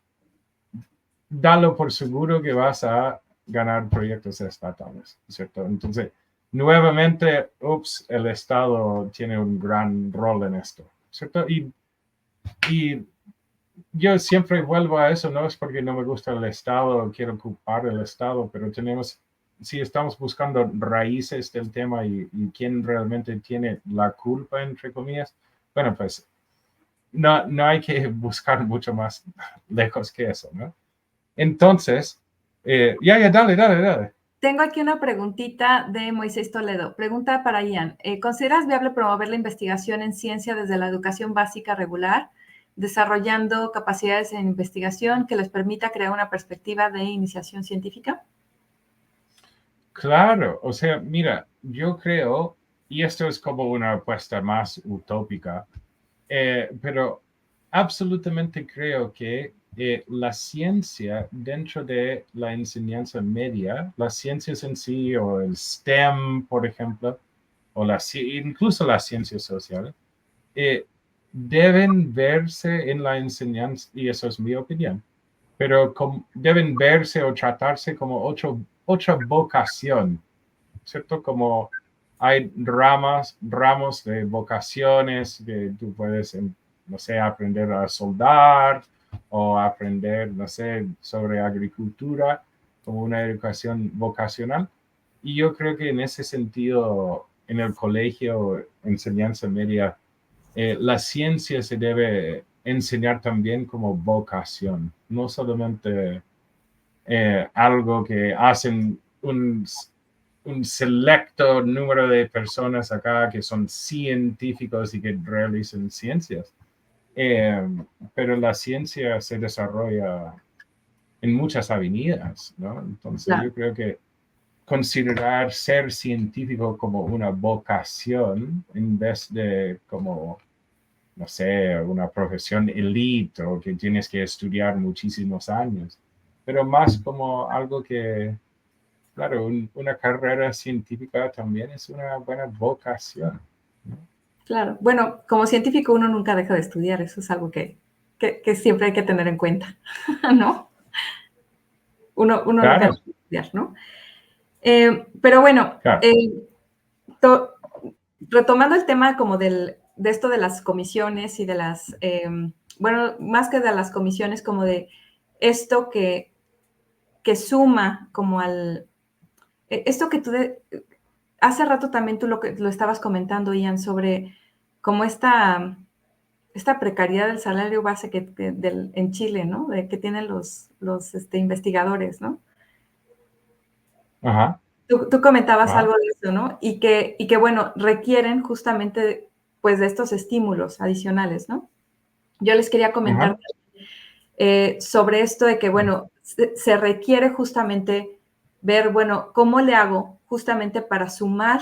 dalo por seguro que vas a ganar proyectos estatales, ¿cierto? Entonces, nuevamente, el Estado tiene un gran rol en esto, ¿cierto? Y yo siempre vuelvo a eso, no es porque no me gusta el Estado, quiero ocupar el Estado, pero si estamos buscando raíces del tema y quién realmente tiene la culpa, entre comillas, bueno, pues no hay que buscar mucho más lejos que eso, ¿no? Entonces, dale. Tengo aquí una preguntita de Moisés Toledo. Pregunta para Ian. ¿Consideras viable promover la investigación en ciencia desde la educación básica regular, desarrollando capacidades en investigación que les permita crear una perspectiva de iniciación científica? Claro, o sea, mira, yo creo, y esto es como una apuesta más utópica, pero absolutamente creo que la ciencia dentro de la enseñanza media, las ciencias en sí o el STEM, por ejemplo, o incluso las ciencias sociales, deben verse en la enseñanza, y eso es mi opinión, pero deben verse o tratarse como otra vocación, ¿cierto? Como hay ramos de vocaciones que tú puedes, no sé, aprender a soldar o aprender, no sé, sobre agricultura, como una educación vocacional. Y yo creo que en ese sentido, en el colegio, enseñanza media, la ciencia se debe enseñar también como vocación, no solamente algo que hacen un selecto número de personas acá que son científicos y que realizan ciencias. Pero la ciencia se desarrolla en muchas avenidas, ¿no? Entonces Claro. yo creo que considerar ser científico como una vocación en vez de como, no sé, una profesión elite o que tienes que estudiar muchísimos años, pero más como algo que, claro, una carrera científica también es una buena vocación, ¿no? Claro. Bueno, como científico uno nunca deja de estudiar, eso es algo que siempre hay que tener en cuenta, ¿no? Uno nunca Claro, deja de estudiar, ¿no? Pero bueno, claro. to- retomando el tema como de esto de las comisiones y de las, bueno, más que de las comisiones, como de esto que suma como esto que hace rato también tú lo estabas comentando, Ian, sobre como esta precariedad del salario base en Chile, ¿no? De que tienen los investigadores, ¿no? Ajá, Tú comentabas ajá, algo de eso, ¿no? Y que, bueno, requieren justamente, pues, de estos estímulos adicionales, ¿no? Yo les quería comentar ajá, sobre esto de que, bueno, se requiere justamente ver, bueno, ¿cómo le hago justamente para sumar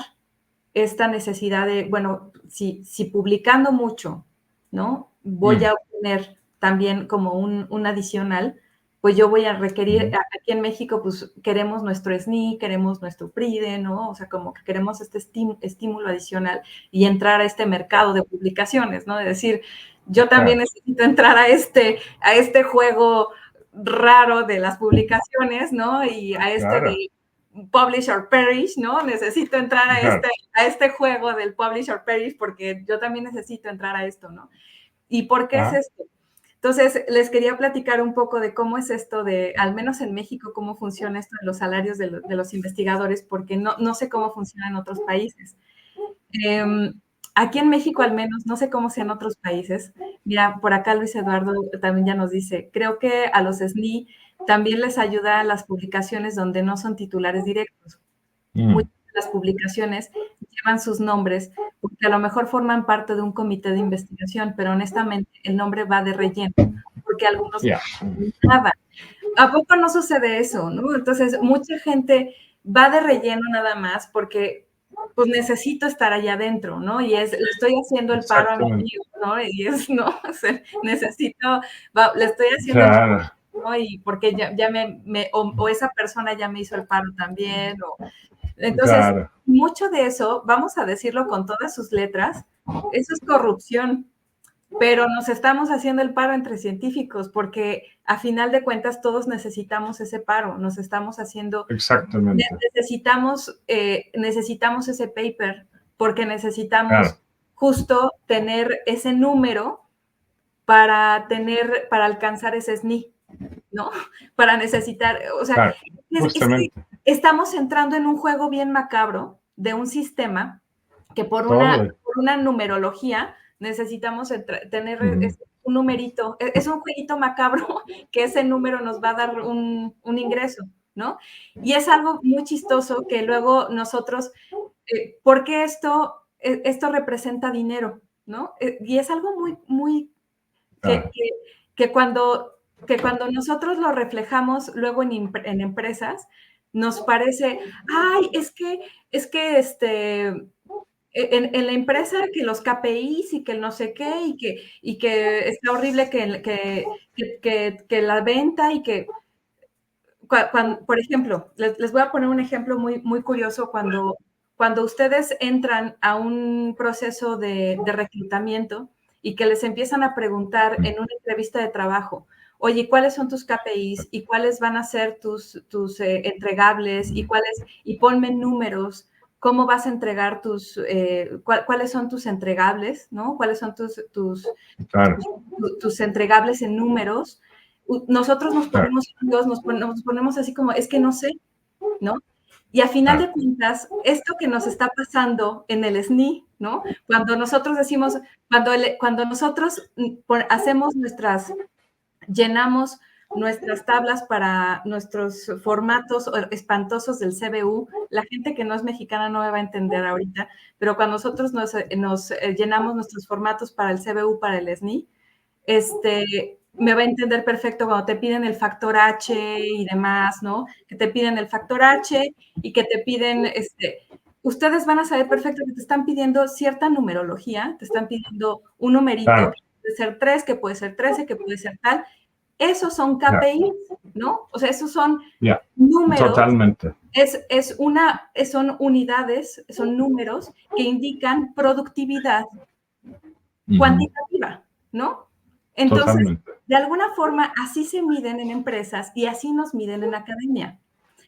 esta necesidad de, bueno, si publicando mucho, ¿no? Voy mm, a obtener también como un adicional, pues yo voy a requerir, ujú, aquí en México, pues queremos nuestro SNI, queremos nuestro PRIDE, ¿no? O sea, como que queremos este estímulo adicional y entrar a este mercado de publicaciones, ¿no? De decir, yo también claro, necesito entrar a este juego raro de las publicaciones, ¿no? Y a este claro, de Publish or Perish, ¿no? Necesito entrar claro, a este juego del Publish or Perish porque yo también necesito entrar a esto, ¿no? ¿Y por qué es ajá, esto? Entonces, les quería platicar un poco de cómo es esto de, al menos en México, cómo funciona esto de los salarios de los investigadores, porque no sé cómo funciona en otros países. Eh, Aquí en México, al menos, no sé cómo sea en otros países. Mira, por acá Luis Eduardo también ya nos dice, creo que a los SNI también les ayuda las publicaciones donde no son titulares directos. mm, Muchas de las publicaciones llevan sus nombres porque a lo mejor forman parte de un comité de investigación, pero honestamente el nombre va de relleno, porque algunos ya, no nada. ¿A poco no sucede eso, no? Entonces, mucha gente va de relleno nada más porque, pues, necesito estar allá adentro, ¿no? Y le estoy haciendo el paro a mi exactamente, amigo, ¿no? Y es, ¿no? O sea, necesito, le estoy haciendo el claro, paro, ¿no? Y porque ya o esa persona ya me hizo el paro también, entonces, claro, mucho de eso, vamos a decirlo con todas sus letras, eso es corrupción, pero nos estamos haciendo el paro entre científicos porque a final de cuentas todos necesitamos ese paro, nos estamos haciendo, Exactamente. necesitamos ese paper porque necesitamos Claro, justo tener ese número para alcanzar ese SNI, ¿no? Para necesitar, o sea, claro, es que justamente. estamos entrando en un juego bien macabro de un sistema que por Todo. una numerología necesitamos tener un numerito, es un jueguito macabro que ese número nos va a dar un ingreso, ¿no? Y es algo muy chistoso que luego nosotros, porque esto representa dinero, ¿no? Y es algo muy, muy que, Claro, que, que cuando, que cuando nosotros lo reflejamos luego en empresas, nos parece, ay, en la empresa que los KPIs y que el no sé qué y que está horrible que la venta y que, por ejemplo, les voy a poner un ejemplo muy, muy curioso cuando ustedes entran a un proceso de reclutamiento y que les empiezan a preguntar en una entrevista de trabajo, oye, ¿cuáles son tus KPIs y cuáles van a ser tus entregables y ponme números, cómo vas a entregar cuáles son tus entregables, ¿no? ¿Cuáles son claro, tus entregables en números? Nosotros nos claro, ponemos, nos ponemos así como, es que no sé, ¿no? Y a final claro, de cuentas, esto que nos está pasando en el SNI, ¿no? Cuando nosotros decimos, cuando nosotros hacemos llenamos nuestras tablas para nuestros formatos espantosos del CBU, la gente que no es mexicana no me va a entender ahorita, pero cuando nosotros nos llenamos nuestros formatos para el CBU, para el SNI, me va a entender perfecto cuando te piden el factor H y demás, ¿no? Que te piden el factor H y que te piden, ustedes van a saber perfecto que te están pidiendo cierta numerología, te están pidiendo un numerito, claro, que puede ser 3, que puede ser 13, que puede ser tal. Esos son ya, KPIs, ¿no? O sea, esos son ya, números, totalmente. son unidades, son números que indican productividad cuantitativa, ¿no? Entonces, Totalmente. de alguna forma, así se miden en empresas y así nos miden en academia.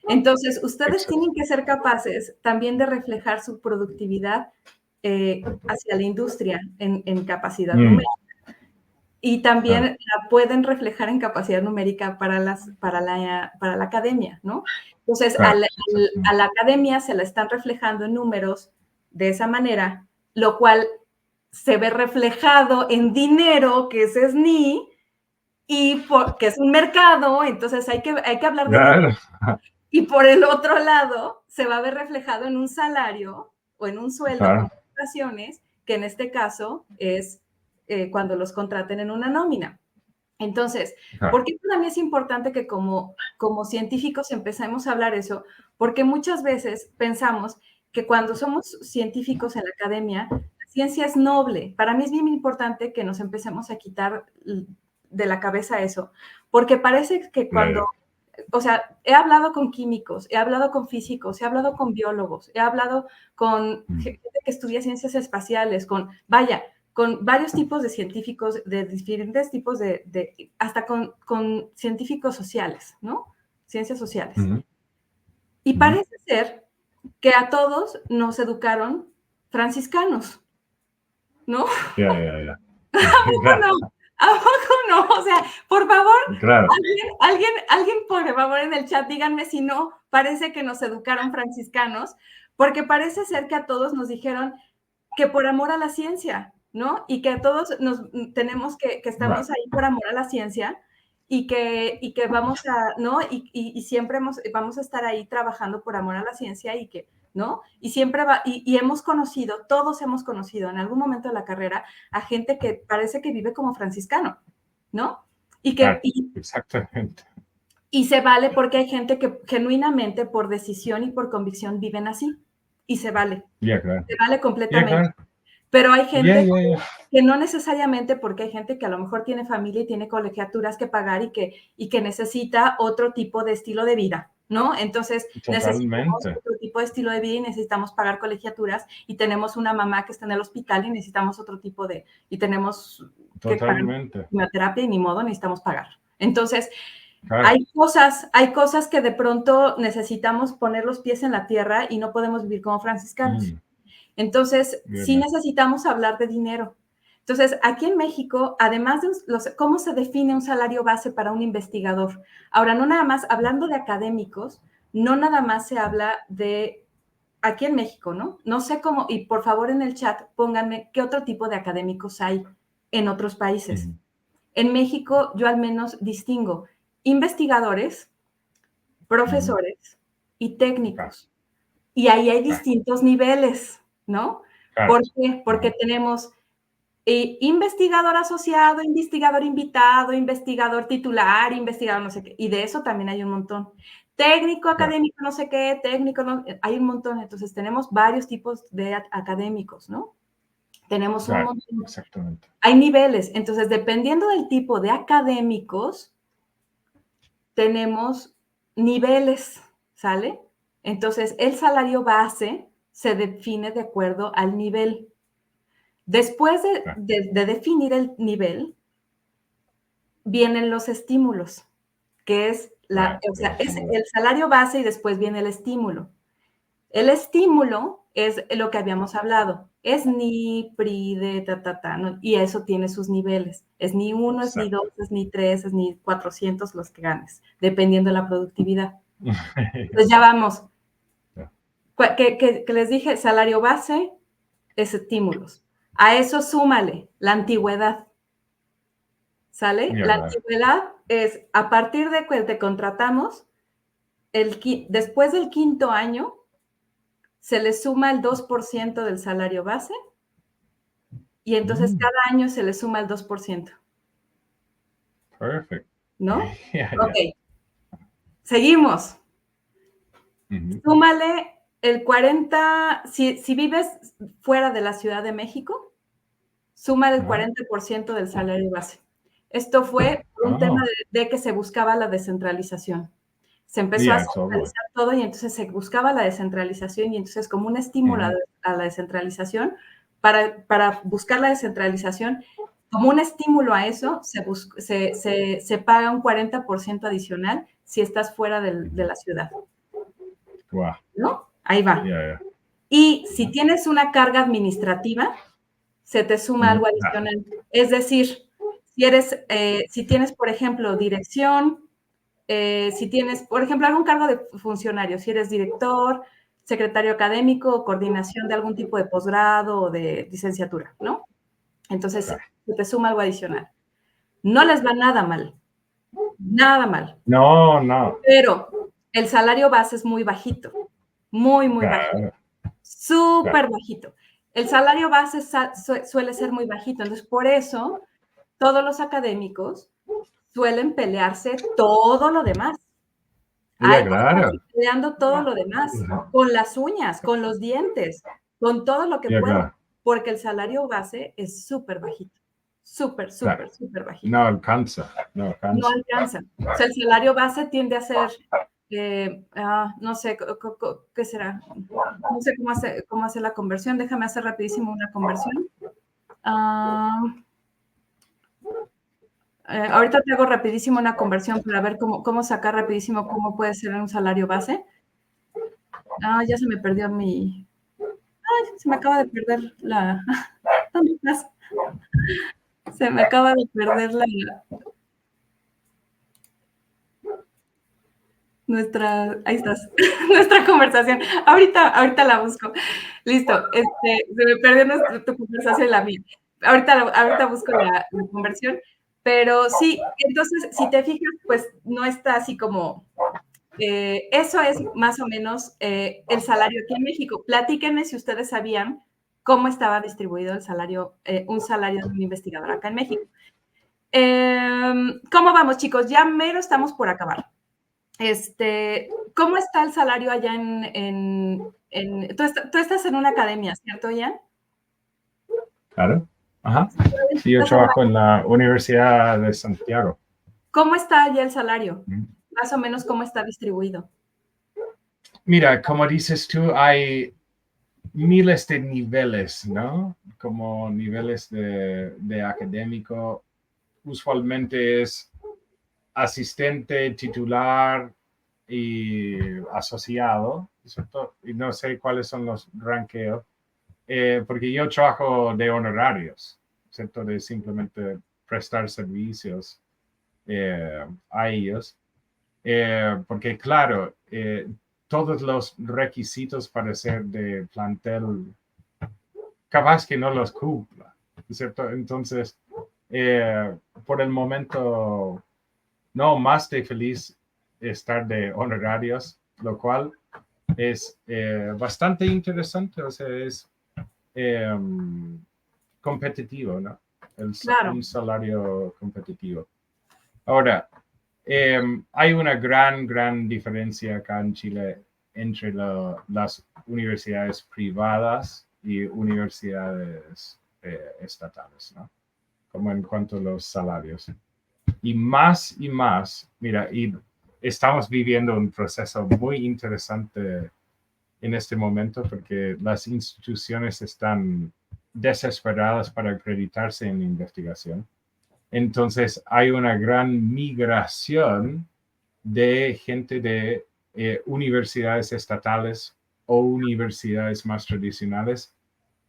Entonces, ustedes Exacto. tienen que ser capaces también de reflejar su productividad hacia la industria en capacidad numérica. Y también Claro, la pueden reflejar en capacidad numérica para la academia, ¿no? Entonces, claro, a la exactamente. academia se la están reflejando en números de esa manera, lo cual se ve reflejado en dinero, que es SNI, que es un mercado, entonces hay que hablar de dinero. Claro, Y por el otro lado, se va a ver reflejado en un salario o en un sueldo con claro, prestaciones, que en este caso es cuando los contraten en una nómina. Entonces, ¿por claro. qué para mí es importante que como científicos empecemos a hablar eso? Porque muchas veces pensamos que cuando somos científicos en la academia, la ciencia es noble. Para mí es bien importante que nos empecemos a quitar de la cabeza eso, porque parece que Claro. o sea, he hablado con químicos, he hablado con físicos, he hablado con biólogos, he hablado con gente que estudia ciencias espaciales, vaya, con varios tipos de científicos, de diferentes tipos hasta con científicos sociales, ¿no? Ciencias sociales. Ujú, Y ujú. parece ser que a todos nos educaron franciscanos, ¿no? Ya, ya, ya. ¿A poco Claro, no? ¿A poco no? O sea, por favor, claro, alguien, por favor, en el chat, díganme si no parece que nos educaron franciscanos, porque parece ser que a todos nos dijeron que por amor a la ciencia, ¿no? Y que a todos tenemos que right, estamos ahí por amor a la ciencia y que vamos a, ¿no? Y siempre vamos a estar ahí trabajando por amor a la ciencia y que, ¿no? Y siempre hemos conocido, todos hemos conocido en algún momento de la carrera a gente que parece que vive como franciscano, ¿no? Y que, claro, exactamente. y se vale porque hay gente que genuinamente por decisión y por convicción viven así. Y Ya, claro. se vale Ya, completamente. claro. Pero hay Ya, gente ya, ya. que no necesariamente, porque hay gente que a lo mejor tiene familia y tiene colegiaturas que pagar y que necesita otro tipo de estilo de vida, ¿no? Entonces necesitamos Totalmente. otro tipo de estilo de vida y necesitamos pagar colegiaturas y tenemos una mamá que está en el hospital y necesitamos otro tipo de, y tenemos que pagar Totalmente. quimioterapia y ni modo, necesitamos pagar. Entonces, Claro. hay cosas que de pronto necesitamos poner los pies en la tierra y no podemos vivir como franciscanos. Mm, Entonces, sí verdad. necesitamos hablar de dinero. Entonces, aquí en México, además de cómo se define un salario base para un investigador. Ahora, no nada más, hablando de académicos, no nada más se habla de, aquí en México, ¿no? No sé cómo, y por favor en el chat pónganme qué otro tipo de académicos hay en otros países. Ujú. En México, yo al menos distingo investigadores, Ujú. profesores y Claro, técnicos. Y ahí hay claro, distintos niveles, ¿no? claro. ¿Por qué? Porque Ujú. tenemos investigador asociado, investigador invitado, investigador titular, investigador no sé qué, y de eso también hay un montón. Técnico, Claro. académico, no sé qué, técnico, no, hay un montón. Entonces tenemos varios tipos de académicos, ¿no? Tenemos un Claro, montón. exactamente. Hay niveles. Entonces, dependiendo del tipo de académicos, tenemos niveles, ¿sale? Entonces, el salario base se define de acuerdo al nivel. Después Claro, de definir el nivel, vienen los estímulos, que es right. o sea, Los es estímulos. el salario base y después viene el estímulo. El estímulo es lo que habíamos hablado. Es ni, PRI, de, ¿no? Y eso tiene sus niveles. Es ni uno, es ni dos, Exacto. es ni tres, es ni 400 los que ganes, dependiendo de la productividad. Entonces ya vamos. Ya, Que les dije, salario base es estímulos. A eso súmale la antigüedad. ¿Sale? ya, La claro. antigüedad es a partir de que te contratamos, después del quinto año, se le suma el 2% del salario base y entonces Mm, cada año se le suma el 2%, perfect. ¿no? Yeah, Ok, yeah. seguimos. Ujú. Súmale el 40, si vives fuera de la Ciudad de México, suma el Ajá. 40% del salario base. Esto fue por un tema Oh, de que se buscaba la descentralización. Se empezó a yeah, totally. centralizar todo y entonces se buscaba la descentralización y entonces como un estímulo Ujú. a la descentralización, para buscar la descentralización, como un estímulo a eso, se paga un 40% adicional si estás fuera de Ujú. la ciudad, Wow. ¿no? Ahí va. Yeah, yeah. Y si Ujú. tienes una carga administrativa, se te suma Ujú. algo Ah, adicional. Es decir, si tienes, por ejemplo, dirección, si tienes, por ejemplo, algún cargo de funcionario, si eres director, secretario académico o coordinación de algún tipo de posgrado o de licenciatura, ¿no? Entonces, claro. se te suma algo adicional. No les va nada mal, No, no. pero el salario base es muy bajito, muy, muy bajito, Claro, claro. súper bajito. El salario base suele ser muy bajito, entonces por eso todos los académicos suelen pelearse todo lo demás. Yeah, Hay que claro. estarse peleando todo lo demás, Ujú. con las uñas, con los dientes, con todo lo que Yeah, puedan, claro. porque el salario base es súper bajito, súper, Claro. súper, súper bajito. No alcanza. No No alcanza. alcanza. O sea, el salario base tiende a ser, no sé, ¿qué será? No sé cómo hacer la conversión. Déjame hacer rapidísimo una conversión. Ah, ahorita te hago rapidísimo una conversión para ver cómo sacar rapidísimo cómo puede ser un salario base. Ya se me perdió se me acaba de perder ¿dónde estás? Se me acaba de perder ahí estás, nuestra conversación. Ahorita la busco. Listo, se me perdió tu conversación y la mía. Ahorita busco la conversión, pero sí, entonces, si te fijas, pues no está así como, eso es más o menos el salario aquí en México. Platíquenme si ustedes sabían cómo estaba distribuido un salario de un investigador acá en México. ¿Cómo vamos, chicos? Ya mero estamos por acabar. ¿Cómo está el salario allá tú estás en una academia, ¿cierto, Ian? Claro. Ajá. Sí, yo ¿Estás en trabajo en la Universidad de Santiago. ¿Cómo está allá el salario? Mm. Más o menos, ¿cómo está distribuido? Mira, como dices tú, hay miles de niveles, ¿no? Como niveles de académico. Usualmente es asistente, titular y asociado, ¿cierto? Y no sé cuáles son los ranqueos, porque yo trabajo de honorarios, ¿cierto? De simplemente prestar servicios a ellos. Porque claro, todos los requisitos para ser de plantel, capaz que no los cumpla, ¿cierto? Entonces, eh, por el momento, no más de feliz estar de honorarios, lo cual es bastante interesante, o sea, es eh, competitivo, ¿no? Claro, Un salario competitivo. Ahora, hay una gran diferencia acá en Chile entre las universidades privadas y universidades estatales, ¿no? Como en cuanto a los salarios. Y más, mira, y estamos viviendo un proceso muy interesante en este momento porque las instituciones están desesperadas para acreditarse en investigación. Entonces hay una gran migración de gente de universidades estatales o universidades más tradicionales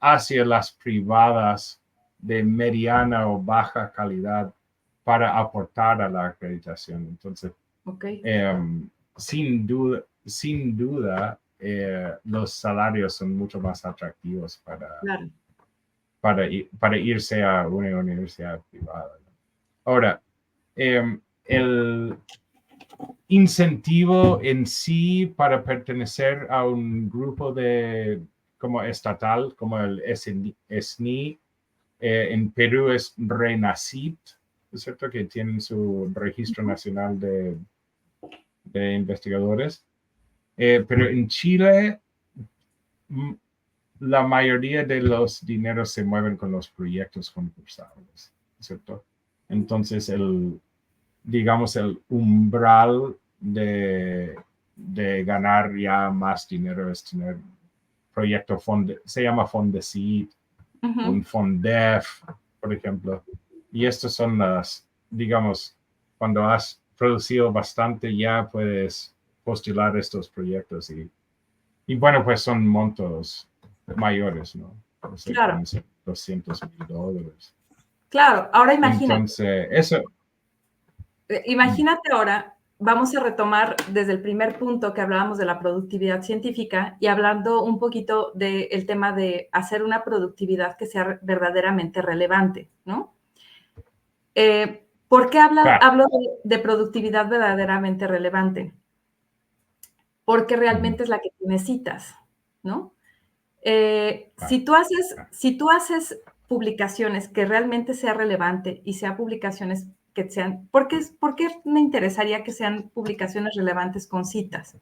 hacia las privadas de mediana o baja calidad para aportar a la acreditación. Entonces, ok, sin duda los salarios son mucho más atractivos claro. para irse a una universidad privada. Ahora, el incentivo en sí para pertenecer a un grupo como estatal, como el SNI, en Perú es RENACIT, ¿es cierto? Que tienen su registro nacional de investigadores. Pero en Chile, la mayoría de los dineros se mueven con los proyectos concursables, ¿cierto? Entonces, digamos, el umbral de ganar ya más dinero es tener proyecto se llama Fondesit, un Ujú. Fondef, por ejemplo. Y estas son digamos, cuando has producido bastante ya puedes postular estos proyectos y bueno, pues son montos mayores, ¿no? O sea, Claro, pueden ser $200,000. claro. Ahora imagínate. Entonces, eso. Imagínate ahora, vamos a retomar desde el primer punto que hablábamos de la productividad científica y hablando un poquito del tema de hacer una productividad que sea verdaderamente relevante, ¿no? ¿Por qué Claro. hablo de productividad verdaderamente relevante? Porque Ujú. realmente es la que tú necesitas, ¿no? Claro, claro. Si tú haces publicaciones que realmente sea relevante y sean publicaciones que sean, por qué me interesaría que sean publicaciones relevantes con citas?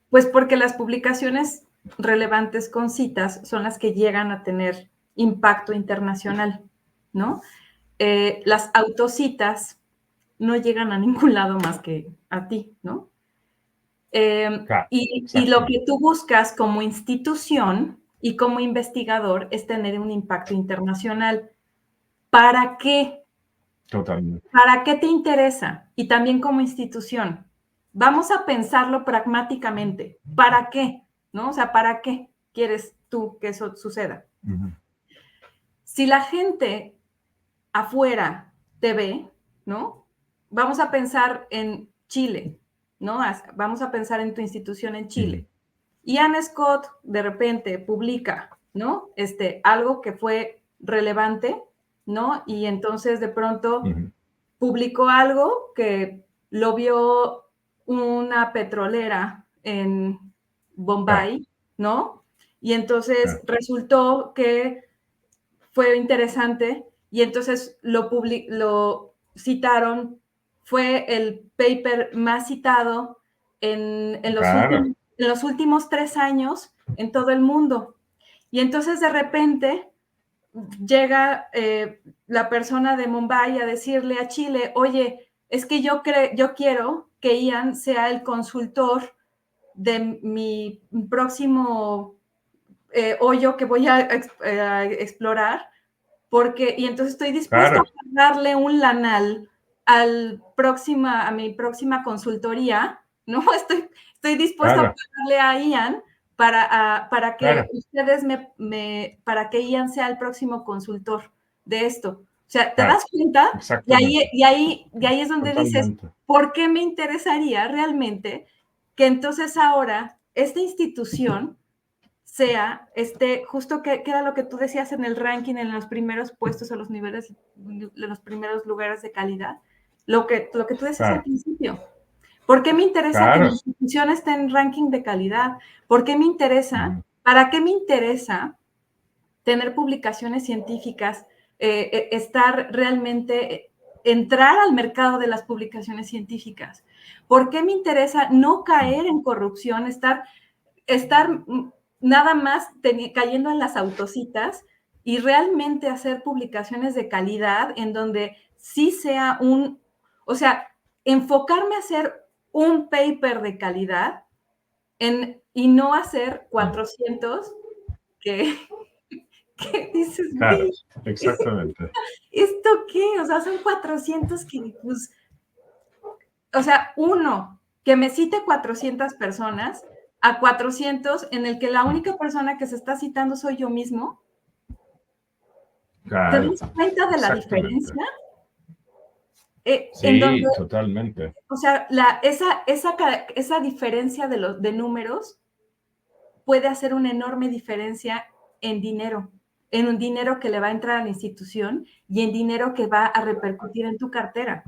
Pues porque las publicaciones relevantes con citas son las que llegan a tener impacto internacional, ¿no? Las autocitas no llegan a ningún lado más que a ti, ¿no? Claro, Y lo que exactamente. tú buscas como institución y como investigador es tener un impacto internacional. ¿Para qué? Totalmente. ¿Para qué te interesa? Y también como institución. Vamos a pensarlo pragmáticamente. ¿Para qué? ¿No? O sea, ¿para qué quieres tú que eso suceda? Ujú. Si la gente afuera te ve, ¿no? Vamos a pensar en Chile, ¿no? Vamos a pensar en tu institución en Ujú. Chile. Ian Scott de repente publica, ¿no? Algo que fue relevante, ¿no? Y entonces de pronto Ujú. publicó algo que lo vio una petrolera en Claro, Bombay, ¿no? Y entonces claro, resultó que fue interesante y entonces lo citaron, fue el paper más citado claro, en los últimos 3 años en todo el mundo. Y entonces de repente llega la persona de Mumbai a decirle a Chile, oye, es que yo quiero que Ian sea el consultor de mi próximo hoyo que voy a explorar, y entonces estoy dispuesta a darle un lanal a mi próxima consultoría, ¿no? Estoy dispuesta a pagarle a Ian para que ustedes para que Ian sea el próximo consultor de esto. O sea, ¿te das cuenta? Y ahí es donde dices, ¿por qué me interesaría realmente que entonces ahora esta institución sea justo que era lo que tú decías en el ranking, en los primeros puestos, en los niveles, en los primeros lugares de calidad, lo que tú decías al principio? ¿Por qué me interesa que mi institución esté en ranking de calidad? ¿Por qué me interesa? ¿Para qué me interesa tener publicaciones científicas, estar realmente, entrar al mercado de las publicaciones científicas? ¿Por qué me interesa no caer en corrupción, estar nada más cayendo en las autocitas y realmente hacer publicaciones de calidad en donde sí sea o sea, enfocarme a hacer un paper de calidad y no hacer 400 que dices, claro, exactamente. ¿Esto qué? O sea, son 400 que, pues, o sea, que me cite 400 personas a 400 en el que la única persona que se está citando soy yo mismo. Claro, ¿Te das cuenta de la diferencia? Sí, totalmente. O sea, esa diferencia de números puede hacer una enorme diferencia en dinero, en un dinero que le va a entrar a la institución y en dinero que va a repercutir en tu cartera.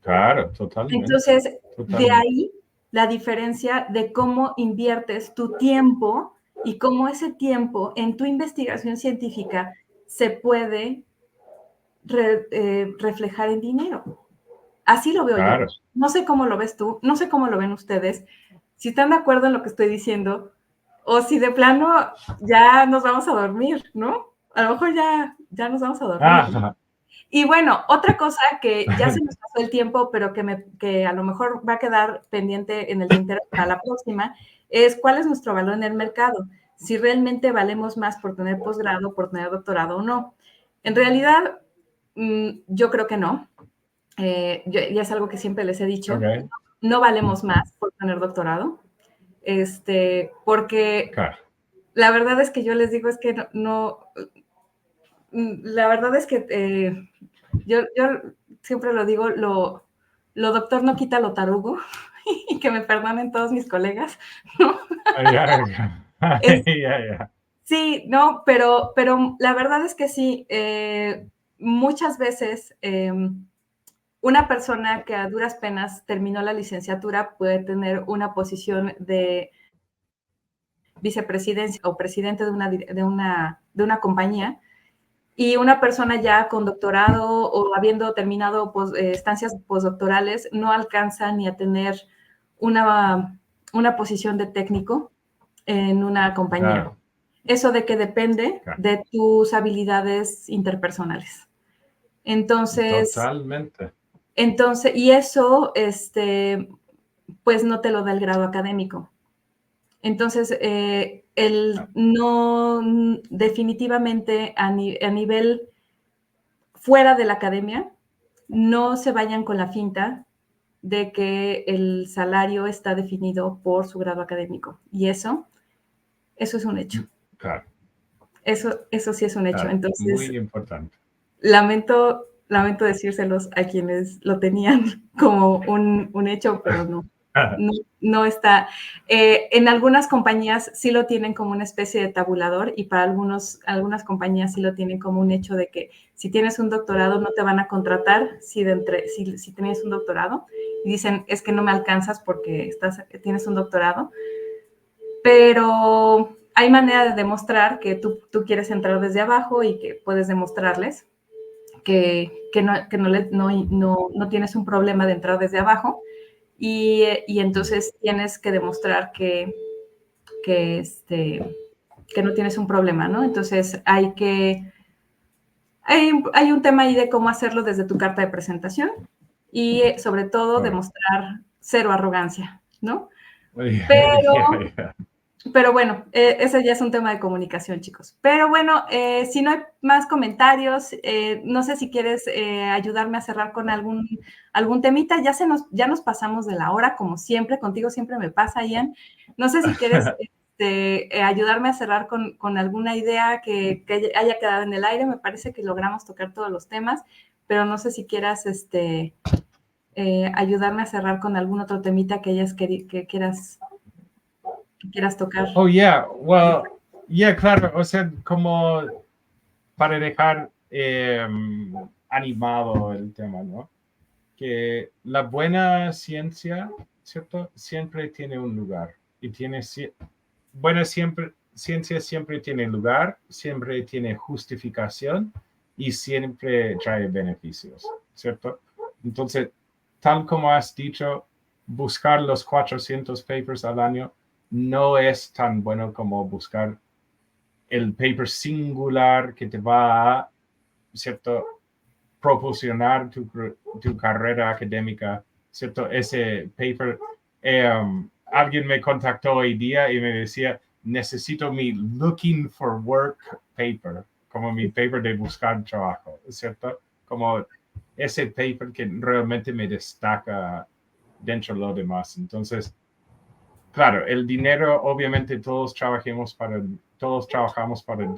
Claro, totalmente. Entonces, de ahí la diferencia de cómo inviertes tu tiempo y cómo ese tiempo en tu investigación científica se puede reflejar en dinero. Así lo veo yo. No sé cómo lo ves tú, no sé cómo lo ven ustedes, si están de acuerdo en lo que estoy diciendo o si de plano ya nos vamos a dormir, ¿no? A lo mejor ya nos vamos a dormir. Y bueno, otra cosa que ya se nos pasó el tiempo, pero que a lo mejor va a quedar pendiente en el tintero para la próxima, es cuál es nuestro valor en el mercado, si realmente valemos más por tener posgrado, por tener doctorado o no. En realidad, yo creo que no. Ya es algo que siempre les he dicho. No valemos más por tener doctorado, porque la verdad es que yo les digo es que la verdad es que yo siempre lo digo, lo doctor no quita lo tarugo, y que me perdonen todos mis colegas, ¿no? Sí, no, pero la verdad es que sí, muchas veces una persona que a duras penas terminó la licenciatura puede tener una posición de vicepresidencia o presidente de una compañía, y una persona ya con doctorado o habiendo terminado estancias postdoctorales no alcanza ni a tener una posición de técnico en una compañía. ¿Eso de qué depende? De tus habilidades interpersonales. Totalmente. Y eso, pues no te lo da el grado académico. Entonces, definitivamente a nivel fuera de la academia, no se vayan con la finta de que el salario está definido por su grado académico. Y eso es un hecho. Claro. Eso sí es un hecho. Entonces, muy importante. Lamento decírselos a quienes lo tenían como un hecho, pero no está. En algunas compañías sí lo tienen como una especie de tabulador, y para algunas compañías sí lo tienen como un hecho de que si tienes un doctorado no te van a contratar si tienes un doctorado, y dicen, es que no me alcanzas porque tienes un doctorado. Pero hay manera de demostrar que tú quieres entrar desde abajo y que puedes demostrarles que no tienes un problema de entrar desde abajo, y entonces tienes que demostrar que no tienes un problema, ¿no? Entonces hay un tema ahí de cómo hacerlo desde tu carta de presentación y sobre todo demostrar cero arrogancia, ¿no? Pero, pero bueno, ese ya es un tema de comunicación, chicos. Pero bueno, si no hay más comentarios, no sé si quieres ayudarme a cerrar con algún temita. Ya nos pasamos de la hora, como siempre. Contigo siempre me pasa, Ian. No sé si quieres ayudarme a cerrar con alguna idea que haya quedado en el aire. Me parece que logramos tocar todos los temas, pero no sé si quieras ayudarme a cerrar con algún otro temita que quieras tocar. Oh, yeah, well, yeah, claro, o sea, como para dejar animado el tema, ¿no? Que la buena ciencia, ¿cierto? Siempre tiene un lugar y buena ciencia siempre tiene lugar, siempre tiene justificación y siempre trae beneficios, ¿cierto? Entonces, tal como has dicho, buscar los 400 papers al año no es tan bueno como buscar el paper singular que te va a, ¿cierto?, proporcionar tu carrera académica, ¿cierto? Ese paper, alguien me contactó hoy día y me decía, necesito mi looking for work paper, como mi paper de buscar trabajo, ¿cierto? Como ese paper que realmente me destaca dentro de lo demás. Entonces, claro, el dinero, obviamente todos trabajamos por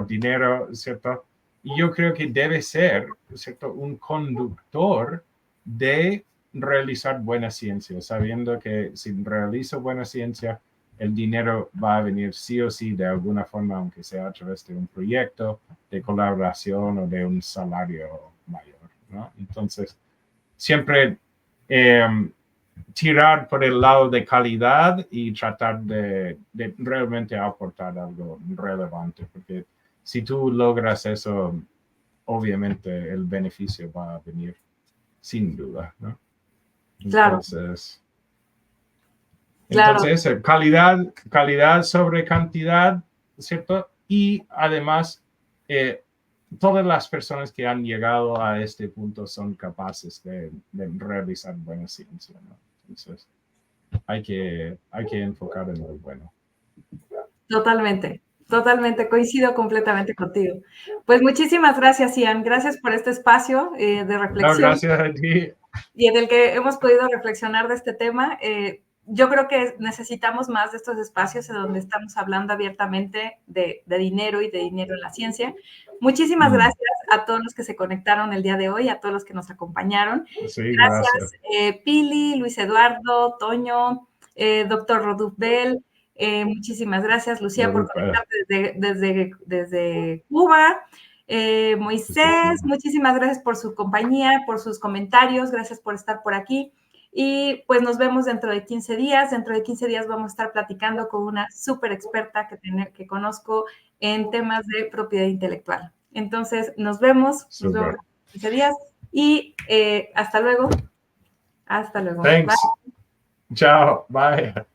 dinero, ¿cierto? Y yo creo que debe ser, ¿cierto?, un conductor de realizar buena ciencia, sabiendo que si realizo buena ciencia, el dinero va a venir sí o sí de alguna forma, aunque sea a través de un proyecto, de colaboración o de un salario mayor, ¿no? Entonces, siempre tirar por el lado de calidad y tratar de realmente aportar algo relevante, porque si tú logras eso, obviamente el beneficio va a venir sin duda, ¿no? Claro, claro. Entonces, calidad sobre cantidad, ¿cierto? Y además, todas las personas que han llegado a este punto son capaces de realizar buena ciencia, ¿no? Entonces, hay que enfocar en lo bueno. Totalmente, totalmente, coincido completamente contigo. Pues muchísimas gracias, Ian. Gracias por este espacio de No, reflexión gracias a ti. y en el que hemos podido reflexionar de este tema. Yo creo que necesitamos más de estos espacios en donde estamos hablando abiertamente de dinero y de dinero en la ciencia. Muchísimas gracias a todos los que se conectaron el día de hoy, a todos los que nos acompañaron. Sí, Gracias, Pili, Luis Eduardo, Toño, doctor Rodolfo Bell. Muchísimas gracias, Lucía, por conectarte desde Cuba. Moisés, muchísimas gracias por su compañía, por sus comentarios, gracias por estar por aquí. Y pues nos vemos dentro de 15 días. Dentro de 15 días vamos a estar platicando con una súper experta que conozco en temas de propiedad intelectual. Entonces, nos vemos en 15 días y hasta luego. Hasta luego. Thanks. Bye. Chao. Bye.